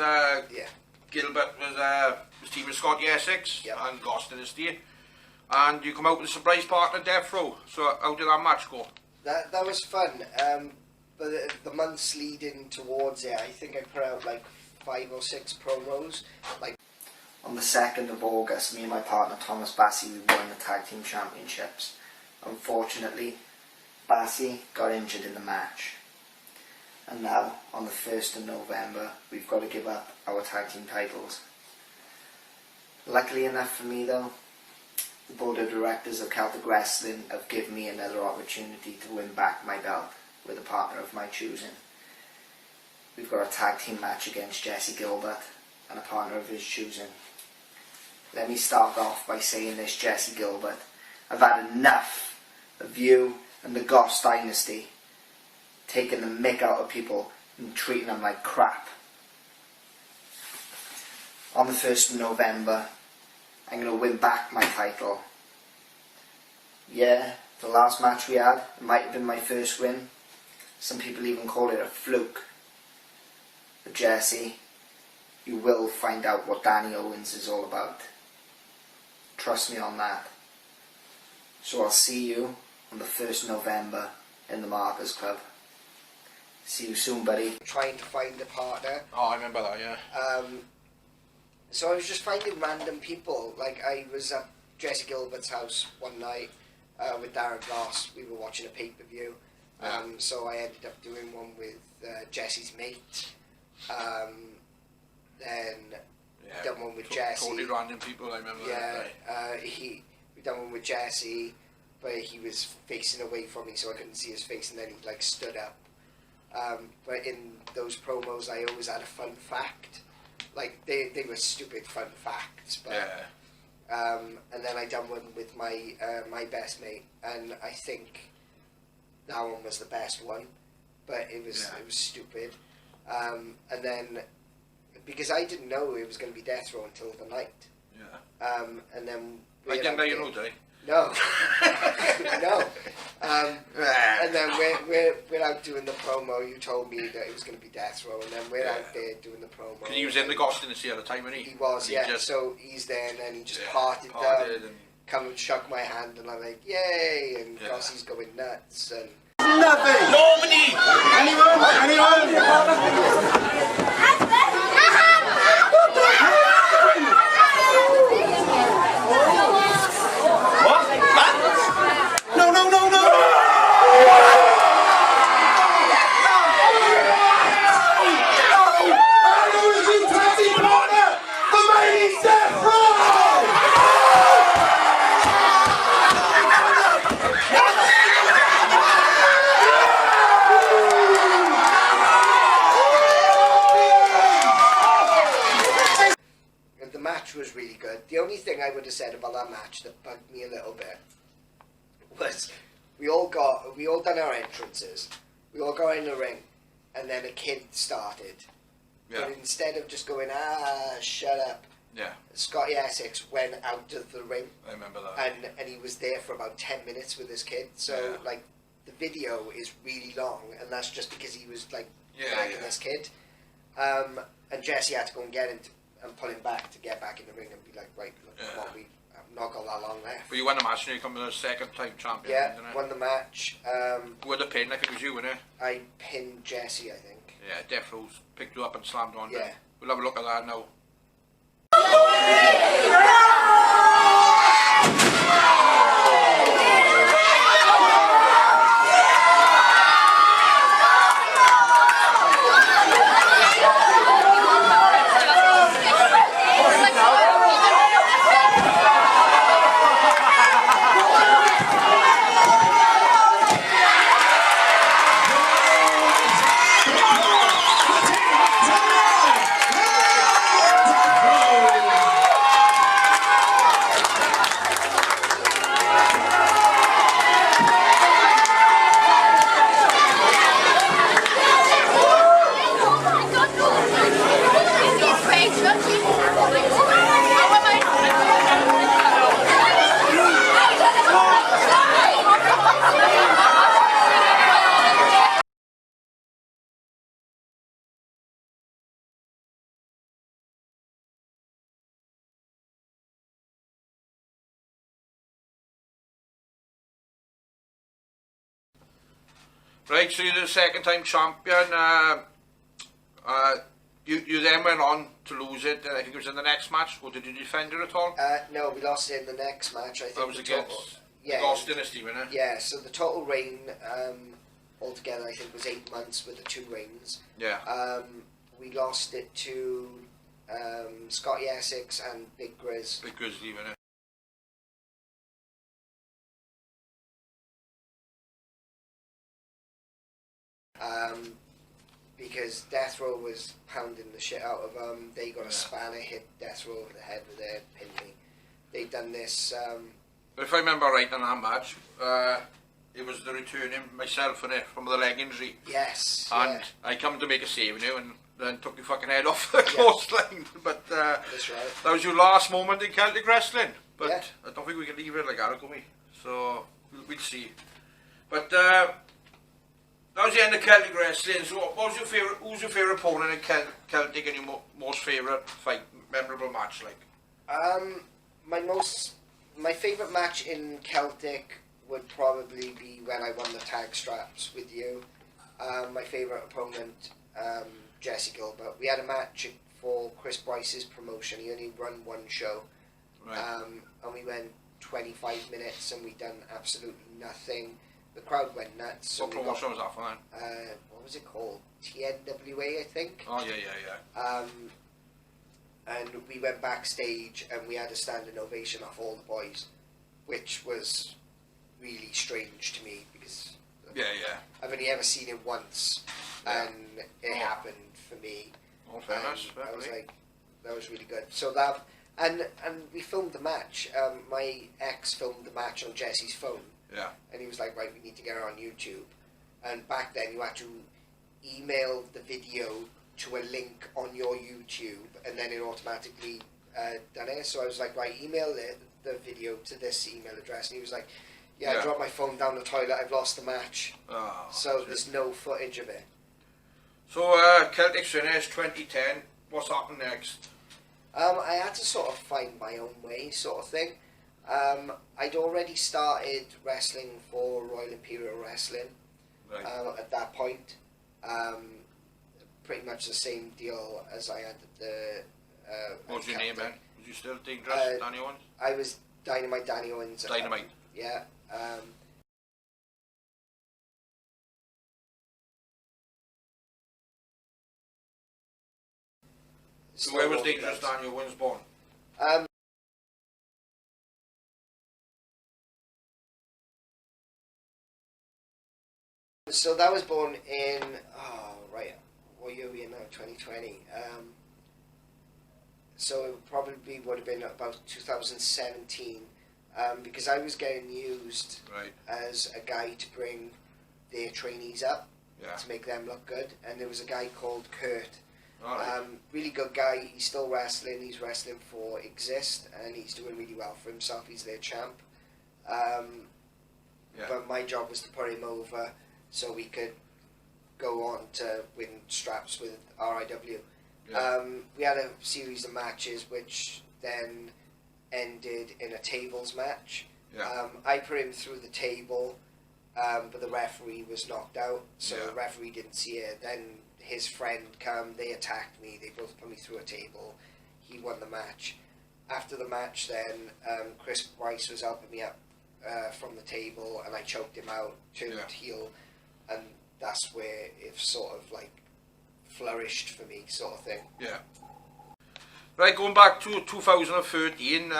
Gilbert was team with Scott Essex and Goston is there. And you come out with a surprise partner, Death Row. So how did that match go? That was fun. But the months leading towards it, I think I put out like 5 or 6 promos. Like on the 2nd of August, me and my partner Thomas Bassi, we won the tag team championships. Unfortunately, Bassi got injured in the match. And now, on the 1st of November, we've got to give up our tag team titles. Luckily enough for me though, the board of directors of Celtic Wrestling have given me another opportunity to win back my belt with a partner of my choosing. We've got a tag team match against Jesse Gilbert and a partner of his choosing. Let me start off by saying this, Jesse Gilbert. I've had enough of you and the Goss dynasty taking the mick out of people and treating them like crap. On the 1st of November, I'm going to win back my title. Yeah, the last match we had, it might have been my first win. Some people even call it a fluke. But Jesse, you will find out what Danny Owens is all about. Trust me on that. So I'll see you on the 1st of November in the Martyrs Club. See you soon, buddy. Trying to find a partner. Oh, I remember that, yeah. So I was just finding random people. Like, I was at Jesse Gilbert's house one night with Darren Goss. We were watching a pay-per-view. So I ended up doing one with Jesse's mate. Then done one with Jesse. Totally random people, I remember that. We done one with Jesse, but he was facing away from me, so I couldn't see his face, and then he like stood up. But in those promos, I always had a fun fact. Like they were stupid fun facts, but and then I done one with my my best mate, and I think that one was the best one. but it was stupid. And then because I didn't know it was going to be death row until the night. Yeah. And then I didn't know you know, did I? No. No. And then we're out doing the promo. You told me that it was going to be death row, and then we're out there doing the promo. He was in the Gostin at the time, wasn't he? He was, so he's there, and then he just parted down, come and shook my hand, and I'm like, yay! And Gossie's going nuts, and Nothing. Nobody. Anyone? was really good. The only thing I would have said about that match that bugged me a little bit was we all done our entrances, we all got in the ring, and then a kid started. Yeah. But instead of just going, shut up, Scotty Essex went out of the ring. I remember that. And he was there for about 10 minutes with his kid. So like the video is really long, and that's just because he was like dragging this kid. And Jesse had to go and get him and pull him back to get back in the ring and be like, right, look, come on, we've not got that long left. But you won the match and you become the second time champion. Yeah, won the match. With the pin, I think it was you, wasn't it? I pinned Jesse, I think. Yeah, Death Rose picked you up and slammed on. Yeah. We'll have a look at that now. Right, so you're the second time champion. You then went on to lose it. I think it was in the next match. Or did you defend it at all? No, we lost it in the next match. I think that was against the Ghost Dynasty, wasn't it? Yeah, so the total reign altogether I think was 8 months with the 2 reigns. Yeah. We lost it to Scotty Essex and Big Grizz. Big Grizzly, wasn't it? Because Death Row was pounding the shit out of them. They got a spanner, hit Death Row over the head with their pin me. They'd done this. But if I remember right in that match, it was the returning myself in it from the leg injury. Yes. And I come to make a save, you know, and then took your fucking head off the coastline. But that's right. That was your last moment in Celtic wrestling. But I don't think we can leave it like that, can we? So we'll see. But that was the end of Celtic wrestling. So what was your favourite? Who's your favourite opponent in Celtic and your most favourite fight, memorable match like? My favourite match in Celtic would probably be when I won the tag straps with you. My favourite opponent, Jesse Gilbert. We had a match for Chris Bryce's promotion. He only run one show. Right. And we went 25 minutes and we done absolutely nothing. The crowd went nuts. What promotion was that for then? What was it called? TNWA, I think. Oh, yeah. And we went backstage and we had a standing ovation off all the boys, which was really strange to me because I've only ever seen it once and it happened for me. All fairness. I was like, that was really good. So that, and we filmed the match. My ex filmed the match on Jesse's phone. Yeah. And he was like, right, we need to get her on YouTube. And back then you had to email the video to a link on your YouTube, and then it automatically done it. So I was like, right, email the video to this email address, and he was like, yeah, I dropped my phone down the toilet, I've lost the match. Oh, so there's no footage of it. So Celtic Finish 2010, what's happened next? I had to sort of find my own way, sort of thing. I'd already started wrestling for Royal Imperial Wrestling at that point. Pretty much the same deal as I had at the... what was your name then? Was you still Dangerous Danny Owens? I was Dynamite Danny Owens. Dynamite. Yeah. So where was Dangerous Danny Owens born? So that was born in, what year are we in now, 2020? So it probably would have been about 2017, because I was getting used as a guy to bring their trainees up, to make them look good, and there was a guy called Kurt. Really good guy, he's still wrestling, he's wrestling for Exist, and he's doing really well for himself, he's their champ. But my job was to put him over so we could go on to win straps with RIW. We had a series of matches which then ended in a tables match. I put him through the table, but the referee was knocked out, so the referee didn't see it. Then his friend come, they attacked me, they both put me through a table, he won the match. After the match then, Chris Bryce was helping me up from the table, and I choked him out, turned heel, and that's where it sort of like flourished for me, sort of thing. Right, going back to 2013,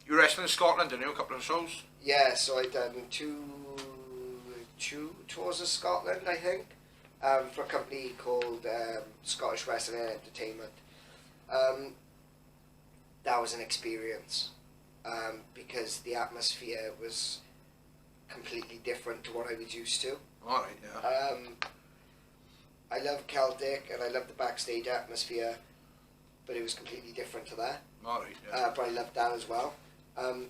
you wrestled in Scotland, didn't you? A couple of shows? Yeah, so I done two tours of Scotland, I think, for a company called Scottish Wrestling and Entertainment. That was an experience, because the atmosphere was completely different to what I was used to. Alright, I love Celtic and I love the backstage atmosphere, but it was completely different to that. Alright, but I loved that as well.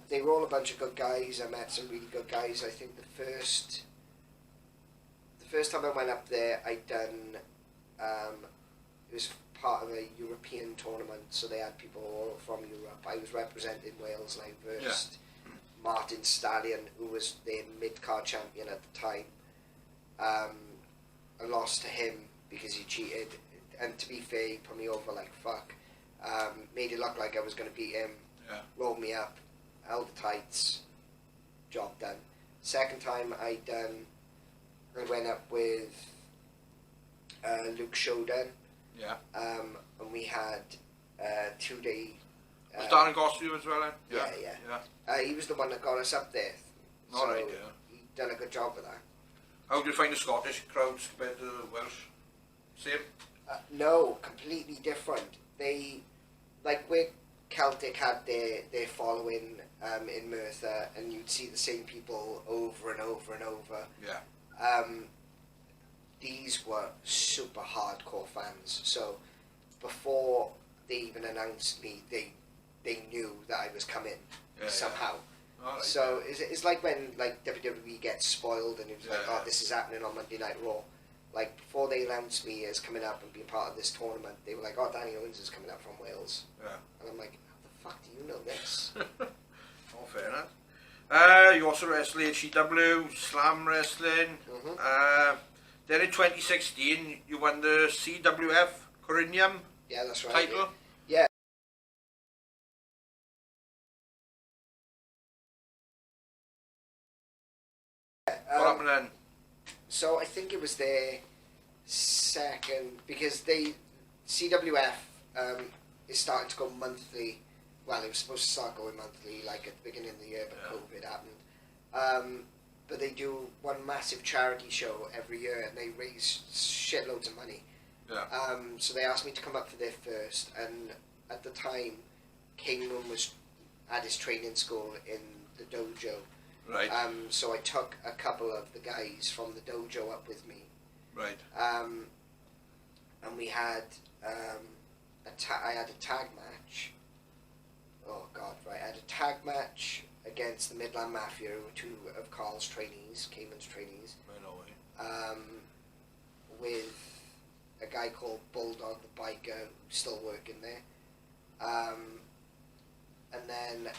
They were all a bunch of good guys. I met some really good guys. I think the first time I went up there, I'd done, it was part of a European tournament, so they had people all from Europe. I was representing Wales, and I versed Martin Stallion, who was their mid-card champion at the time. I lost to him because he cheated, and to be fair, he put me over like fuck. Made it look like I was going to beat him, rolled me up, held the tights, job done. Second time I went up with Luke Shodan, and we had 2-day... was Darren Gosling as well then? Yeah. He was the one that got us up there. Alright, he done a good job with that. How did you find the Scottish crowds compared to the Welsh? Same? No, completely different. They, like where Celtic had their following in Merthyr, and you'd see the same people over and over and over. These were super hardcore fans. So before they even announced me, they knew that I was coming somehow. Right, so it's like when like WWE gets spoiled and it's like, oh, this is happening on Monday Night Raw. Like before they announced me as coming up and being part of this tournament, they were like, oh, Danny Owens is coming up from Wales. And I'm like, how the fuck do you know this? Oh, fair enough. You also wrestled HCW, Slam Wrestling. Then in 2016, you won the CWF Corinium that's right, title. Yeah. What happened then? So I think it was their second, because CWF is starting to go monthly. Well, it was supposed to start going monthly like at the beginning of the year, but COVID happened. But they do one massive charity show every year, and they raise shitloads of money. So they asked me to come up for their first, and at the time, Kingman was at his training school in the dojo. So I took a couple of the guys from the dojo up with me. Right. And we had I had a tag match. Oh God, right! I had a tag match against the Midland Mafia, who were two of Carl's trainees, Cayman's trainees. Right away. With a guy called Bulldog the Biker, who's still working there. And then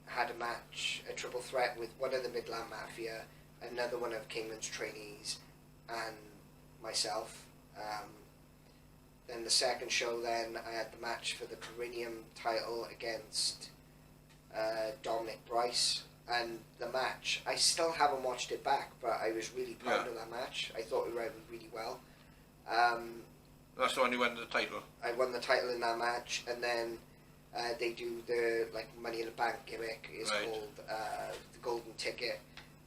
had a match, a triple threat with one of the Midland Mafia, another one of Cayman's trainees, and myself. Then the second show, then I had the match for the Carinium title against Dominic Bryce. And the match, I still haven't watched it back, but I was really proud of that match. I thought it went really well. That's the one you won the title. I won the title in that match, and then they do the Money in the Bank gimmick. It's called the Golden Ticket.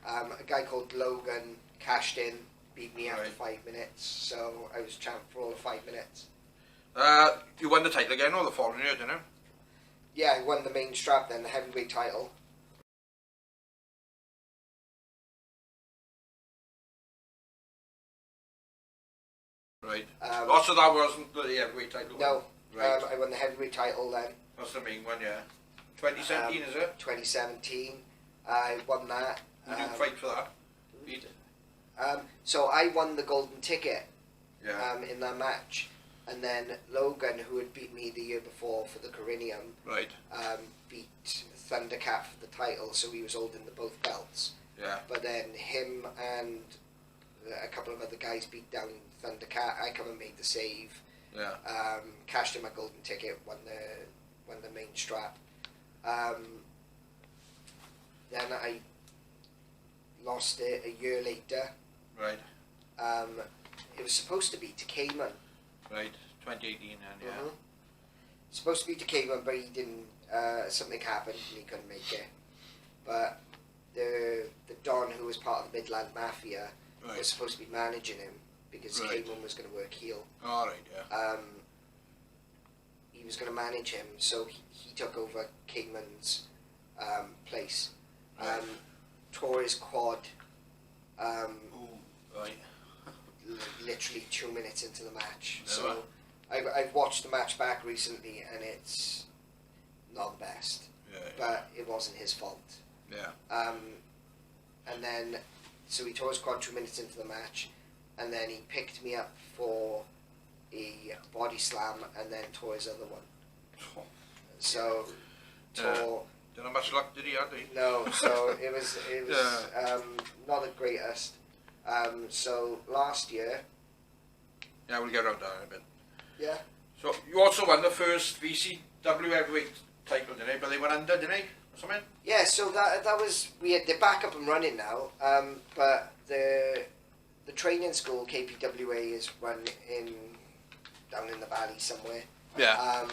A guy called Logan cashed in, beat me after 5 minutes, so I was champ for all of 5 minutes. You won the title again, or the following year, didn't you? Yeah, I won the main strap then, the heavyweight title. Right. So that wasn't the heavyweight title? No. Right. I won the heavyweight title then. That's the main one, yeah. 2017, is it? 2017. I won that. Who did you fight for that? Beat? So I won the Golden Ticket in that match. And then Logan, who had beat me the year before for the Carinium, beat Thundercat for the title, so he was holding the both belts. Yeah. But then him and a couple of other guys beat down Thundercat. I come and made the save. Yeah. Cashed in my Golden Ticket, won the main strap. Then I lost it a year later. Right. It was supposed to be to Cayman. Right, 2018 then, yeah. Mm-hmm. Supposed to be to Cayman, but he didn't. Something happened and he couldn't make it. But the Don, who was part of the Midland Mafia, was supposed to be managing him because Cayman was going to work heel. All right, yeah. He was going to manage him, so he took over Cayman's place. Right. Tore his quad. Right. Literally 2 minutes into the match. Never. So I've watched the match back recently, and it's not the best. Yeah. But it wasn't his fault. Yeah. And then, so he tore his quad 2 minutes into the match, and then he picked me up for a body slam, and then tore his other one. So, tore... Didn't have much luck, did he? No, so it was not the greatest. So last year... Yeah, we'll get around that in a bit. Yeah. So you also won the first VCW heavyweight title, didn't you? But they went under, didn't they? Or something? Yeah, so that was... They're back up and running now, but the training school, KPWA, is run down in the valley somewhere. Yeah.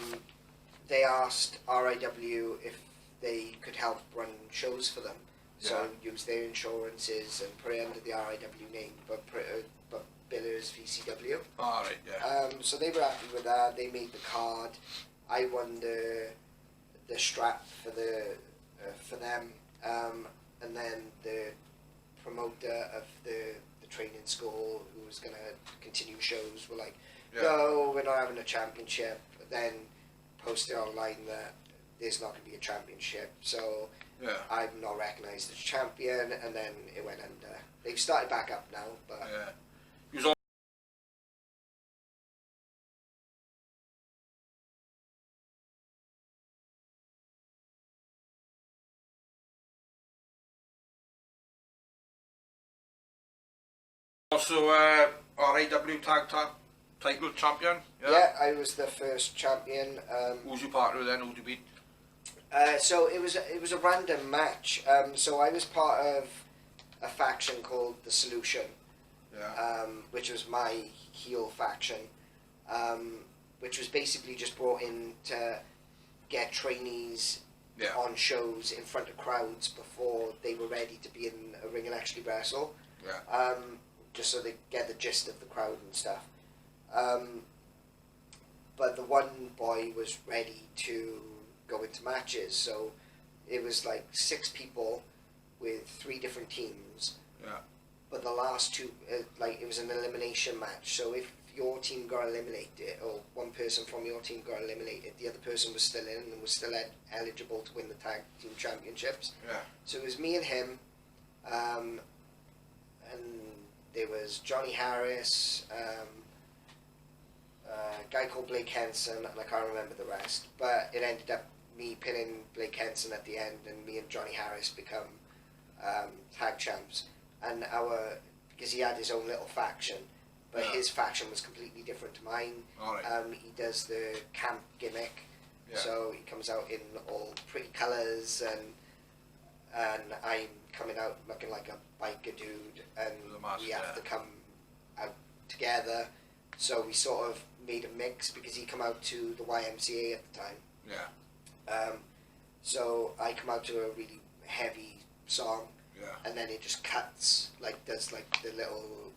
They asked RIW if they could help run shows for them. So use their insurances and put it under the RIW name, but bill it as VCW. All right, yeah. So they were happy with that. They made the card. I won the strap for them, and then the promoter of the training school, who was going to continue shows, were like, no, we're not having a championship. Then posted online that there's not going to be a championship, so I'm not recognised as champion, and then it went under. They've started back up now, but... Yeah. He was also RAW tag title champion. Yeah, I was the first champion. Who's your partner then? Who'd you beat? So it was a random match. So I was part of a faction called The Solution, which was my heel faction, which was basically just brought in to get trainees on shows in front of crowds before they were ready to be in a ring and actually wrestle. Just so they get the gist of the crowd and stuff. But the one boy was ready to go into matches, so it was like 6 people with 3 different teams. Yeah. But the last two, like it was an elimination match. So if your team got eliminated, or one person from your team got eliminated, the other person was still in and was still eligible to win the tag team championships. Yeah. So it was me and him, and there was Johnny Harris, a guy called Blake Henson, and I can't remember the rest. But it ended up me pinning Blake Henson at the end, and me and Johnny Harris become tag champs. And because he had his own little faction, but his faction was completely different to mine. All right. He does the camp gimmick, Yeah. so he comes out in all pretty colours, and I'm coming out looking like a biker dude, and we have to come out together. So we sort of made a mix because he come out to the YMCA at the time. Yeah. So I come out to a really heavy song. Yeah. And then it just cuts, like does like the little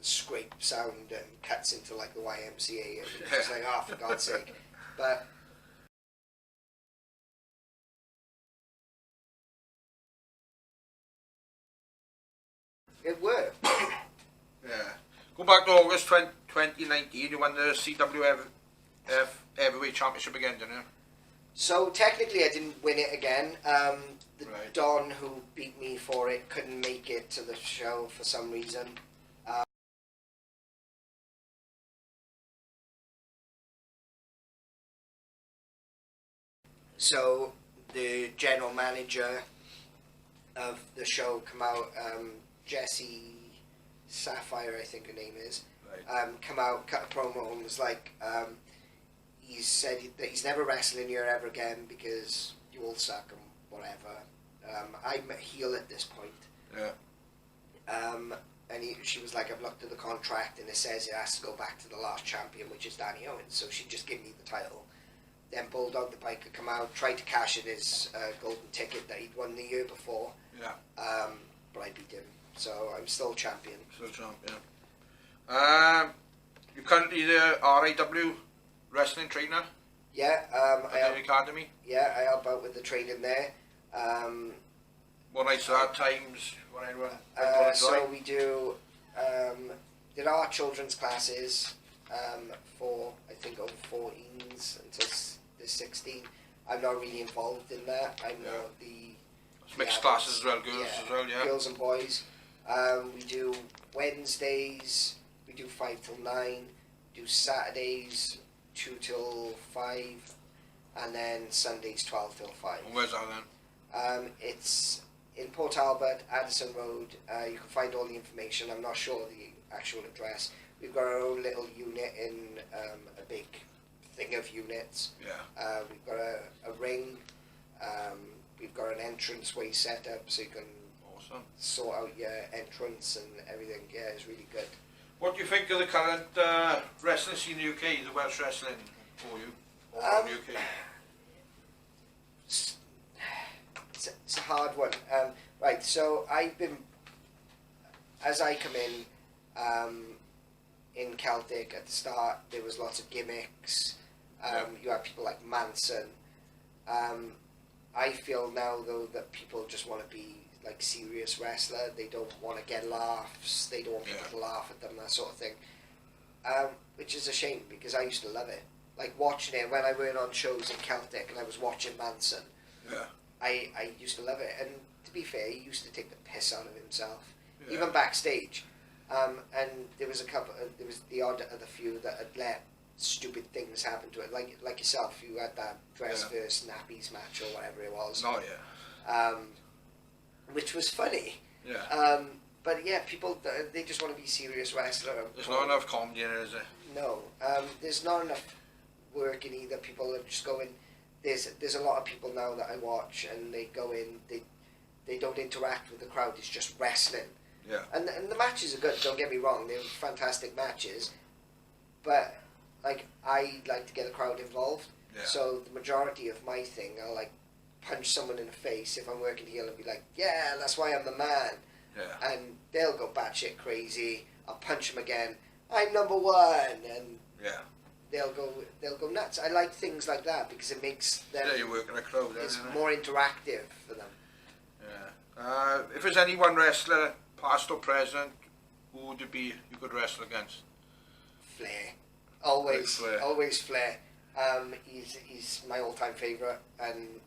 scrape sound and cuts into like the YMCA, and it's just like, oh, for God's sake. But it worked. Yeah. Go back to August 2019, you won the CWF Heavyweight Championship again, didn't you? So technically I didn't win it again. The Right. Don who beat me for it couldn't make it to the show for some reason. So the general manager of the show come out, Jessie Sapphire, I think her name is, Right. come out, cut a promo, and was like, he said that he's never wrestling here ever again because you all suck and whatever. I'm a heel at this point. Yeah. And she was like, I've looked at the contract and it says it has to go back to the last champion, which is Danny Owen. So she just gave me the title. Then Bulldog the Biker come out, tried to cash in his golden ticket that he'd won the year before. Yeah. But I beat him. So I'm still champion. Still champion. You're currently the RAW wrestling trainer Yeah. at the academy. Yeah, I help out with the training there. What nights are that times? When I run, So we do, there are children's classes for, I think, over 14s until they're 16. I'm not really involved in that. I'm more the mixed classes as well, girls as well, yeah. Girls and boys. We do Wednesdays, we do 5 till 9, do Saturdays 2 till 5, and then Sundays 12 till 5. And where's that then? It's in Port Albert, Addison Road. You can find all the information. I'm not sure the actual address. We've got our own little unit in a big thing of units. Yeah. We've got a ring. We've got an entranceway set up so you can sort out your entrance and everything. Yeah, it's really good. What do you think of the current wrestling scene in the UK, the Welsh wrestling for you? Or the UK? It's a hard one. Right, so as I come in Celtic at the start, there was lots of gimmicks. You had people like Manson. I feel now, though, that people just want to be like serious wrestler. They don't want to get laughs. They don't want people to laugh at them, that sort of thing. Which is a shame, because I used to love it. Like watching it when I went on shows in Celtic and I was watching Manson. Yeah. I used to love it, and to be fair, he used to take the piss out of himself, even backstage. And there was there was the odd of the few that had let stupid things happen to it, like yourself. You had that dress versus nappies match or whatever it was. Oh yeah. Which was funny. Yeah. But yeah, people they just want to be serious wrestler. There's not enough comedy in it, is there? No. There's not enough work in either. People are just going. There's a lot of people now that I watch, and they go in. They don't interact with the crowd. It's just wrestling. Yeah. And the matches are good. Don't get me wrong. They're fantastic matches. But like I like to get the crowd involved. Yeah. So the majority of my thing, I'll like punch someone in the face if I'm working heel and be like, yeah, that's why I'm the man. Yeah. And they'll go batshit crazy. I'll punch them again. I'm number one, and yeah. They'll go nuts. I like things like that because it makes them. Yeah, you're working a crowd. It's more interactive for them. Yeah. If there's any one wrestler past or present, who would it be you could wrestle against? Flair. Always, Flair. always Flair. He's my all-time favourite, and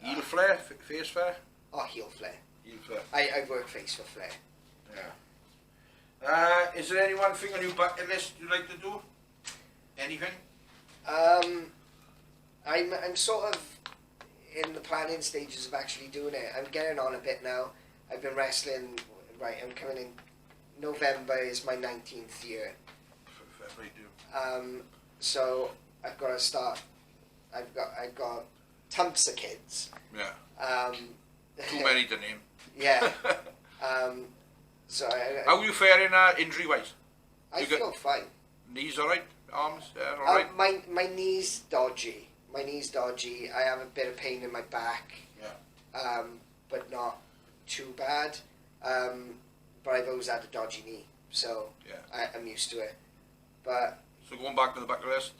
Heel Flair? Face Flair? Oh, heel Flair. Heel Flair. I work face for Flair. Yeah. Is there any one thing on your bucket list you'd like to do? Anything? I'm sort of in the planning stages of actually doing it. I'm getting on a bit now. I've been wrestling, right, I'm coming in, November is my 19th year. So I've got to start, I've got tons of kids. Yeah. Too many to name. Yeah. So how are you faring injury-wise? I feel fine. Knees alright? Arms alright? My knee's dodgy. My knee's dodgy. I have a bit of pain in my back. Yeah. But not too bad. But I've always had a dodgy knee, so yeah. I'm used to it. But so going back to the bucket list.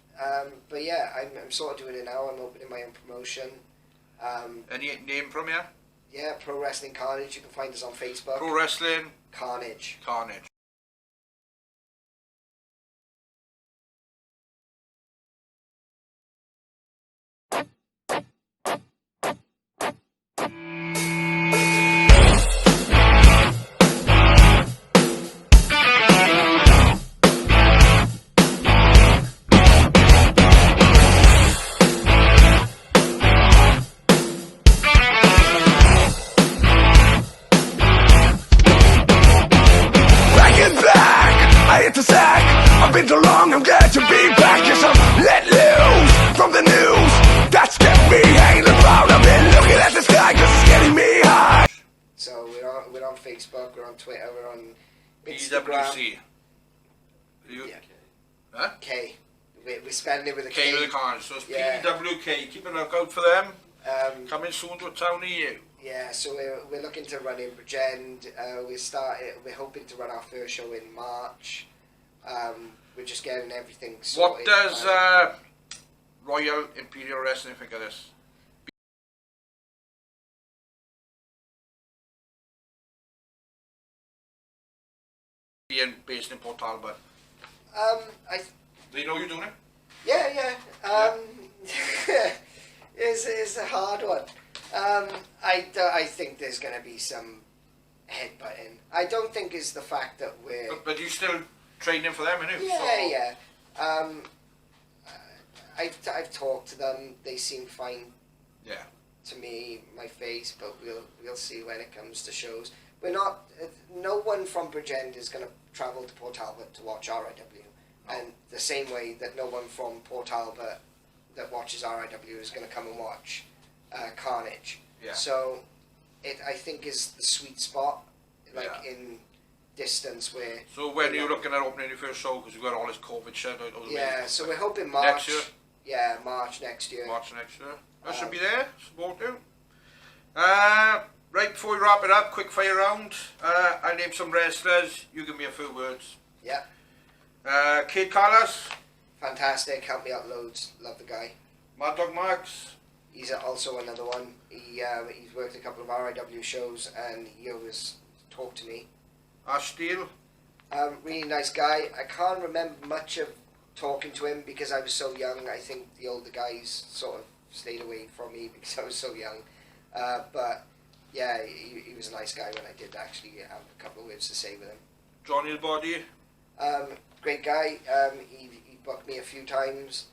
But yeah, I'm sort of doing it now. I'm opening my own promotion. Any name from you? Yeah, Pro Wrestling Carnage. You can find us on Facebook. Pro Wrestling Carnage. Carnage. Been too long, I'm glad to be back. Yes, I'm let loose from the news that's kept me hanging around. I've been looking at the sky cause it's getting me high. So we're on Facebook, we're on Twitter, we're on Instagram. PWC. Yeah. Huh? K. We're spelling it with a K. K with a Carnage, so it's PWK. Keep a lookout for them. Coming soon to a town near you. Yeah, so we're looking to run in Bridgend. We're hoping to run our first show in March. We're just getting everything sorted. What does Royal Imperial Wrestling think of this? Being based in Port Talbot. Do you know you're doing it? Yeah. It's a hard one. I think there's going to be some headbutting. I don't think it's the fact that we're... But you still training for them, innit? Yeah. I've talked to them. They seem fine. Yeah. To me, my face, but we'll see when it comes to shows. We're not. No one from Bridgend is going to travel to Port Talbot to watch RIW, and the same way that no one from Port Talbot that watches RIW is going to come and watch Carnage. Yeah. So, I think is the sweet spot, in distance where... So when are you looking at opening your first show? Because you've got all this COVID shit out of the way. Yeah, so we're hoping March. Next year? Yeah, March next year. March next year. I should be there, support you. Right, before we wrap it up, quick fire round. I'll name some wrestlers, you give me a few words. Yeah. Kid Carlos. Fantastic, helped me out loads, love the guy. Mad Dog Max. He's also another one. He's worked a couple of RIW shows and he always talked to me. Ash Steele. Really nice guy. I can't remember much of talking to him because I was so young. I think the older guys sort of stayed away from me because I was so young. But yeah, he was a nice guy when I did actually have a couple of words to say with him. Johnny's Body. Great guy. He booked me a few times.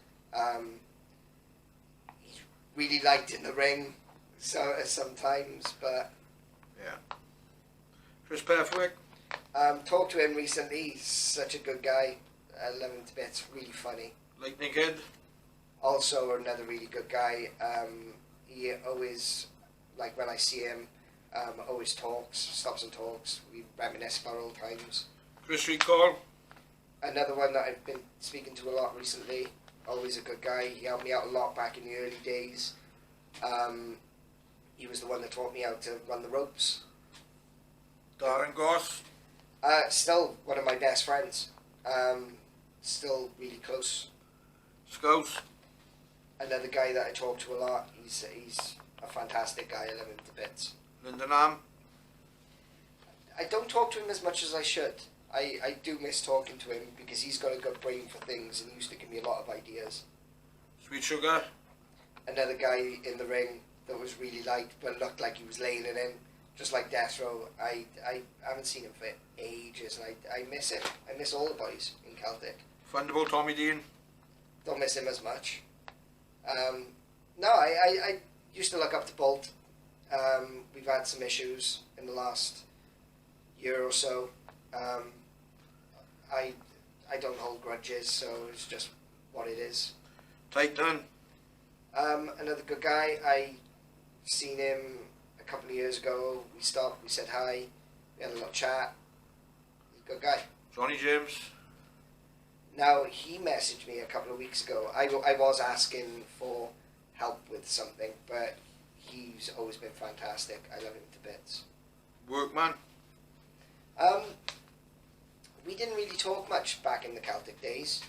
He's really liked in the ring, so sometimes, but yeah. Chris Perfwick. Talked to him recently. He's such a good guy. I love him to bits. Really funny. Lightning Kid. Also another really good guy. He always, like when I see him, always stops and talks. We reminisce about old times. Chris Recall. Another one that I've been speaking to a lot recently. Always a good guy. He helped me out a lot back in the early days. He was the one that taught me how to run the ropes. Darren Goss. Still one of my best friends. Still really close. Scouts. Another guy that I talk to a lot. He's a fantastic guy. I love him to bits. Linda Nam. I don't talk to him as much as I should. I do miss talking to him because he's got a good brain for things and he used to give me a lot of ideas. Sweet Sugar. Another guy in the ring that was really light but looked like he was laying it in, just like Death Row. I haven't seen him for ages and I miss him. I miss all the boys in Celtic. Thunderbolt Tommy Dean. Don't miss him as much. No, I used to look up to Bolt. We've had some issues in the last year or so. I don't hold grudges, so it's just what it is. Titan. Another good guy. I seen him a couple of years ago. We stopped, we said hi, we had a little chat. He's a good guy. Johnny James. Now, he messaged me a couple of weeks ago. I was asking for help with something, but he's always been fantastic. I love him to bits. Workman. We didn't really talk much back in the Celtic days.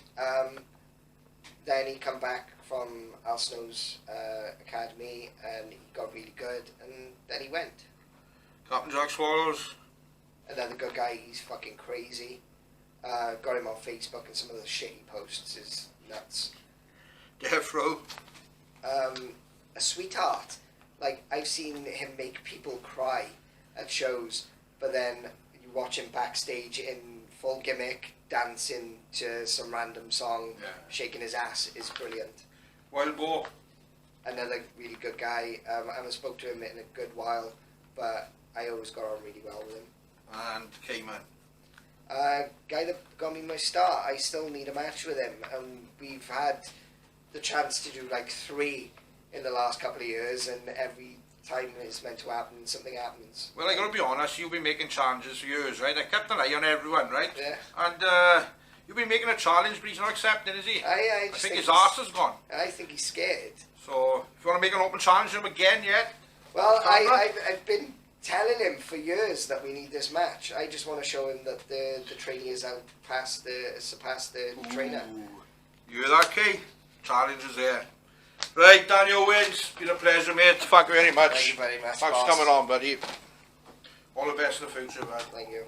Then he come back from Al Snow's academy and he got really good and then he went. Captain Jack Swallows. Another good guy, he's fucking crazy. Got him on Facebook and some of the shit he posts is nuts. Death Row. A sweetheart. Like, I've seen him make people cry at shows, but then you watch him backstage in full gimmick, dancing to some random song, shaking his ass is brilliant. Wild Boar. Another really good guy. I haven't spoke to him in a good while, but I always got on really well with him. And Cayman. Guy that got me my start, I still need a match with him, and we've had the chance to do like 3 in the last couple of years, and every time it's meant to happen, something happens. Well, I gotta be honest, you've been making challenges for years, right? I kept an eye on everyone, right? Yeah. And you've been making a challenge, but he's not accepting, is he? I think his arse is gone. I think he's scared. So, if you want to make an open challenge to him again yet? Well, I've been telling him for years that we need this match. I just want to show him that the training is out surpassed the trainer. You hear that, Kay? Challenge is there. Right, Danny Owen, been a pleasure, mate. Thank you very much. Thank you very much, Thanks for boss. coming on, buddy. All the best in the future, man. Thank you.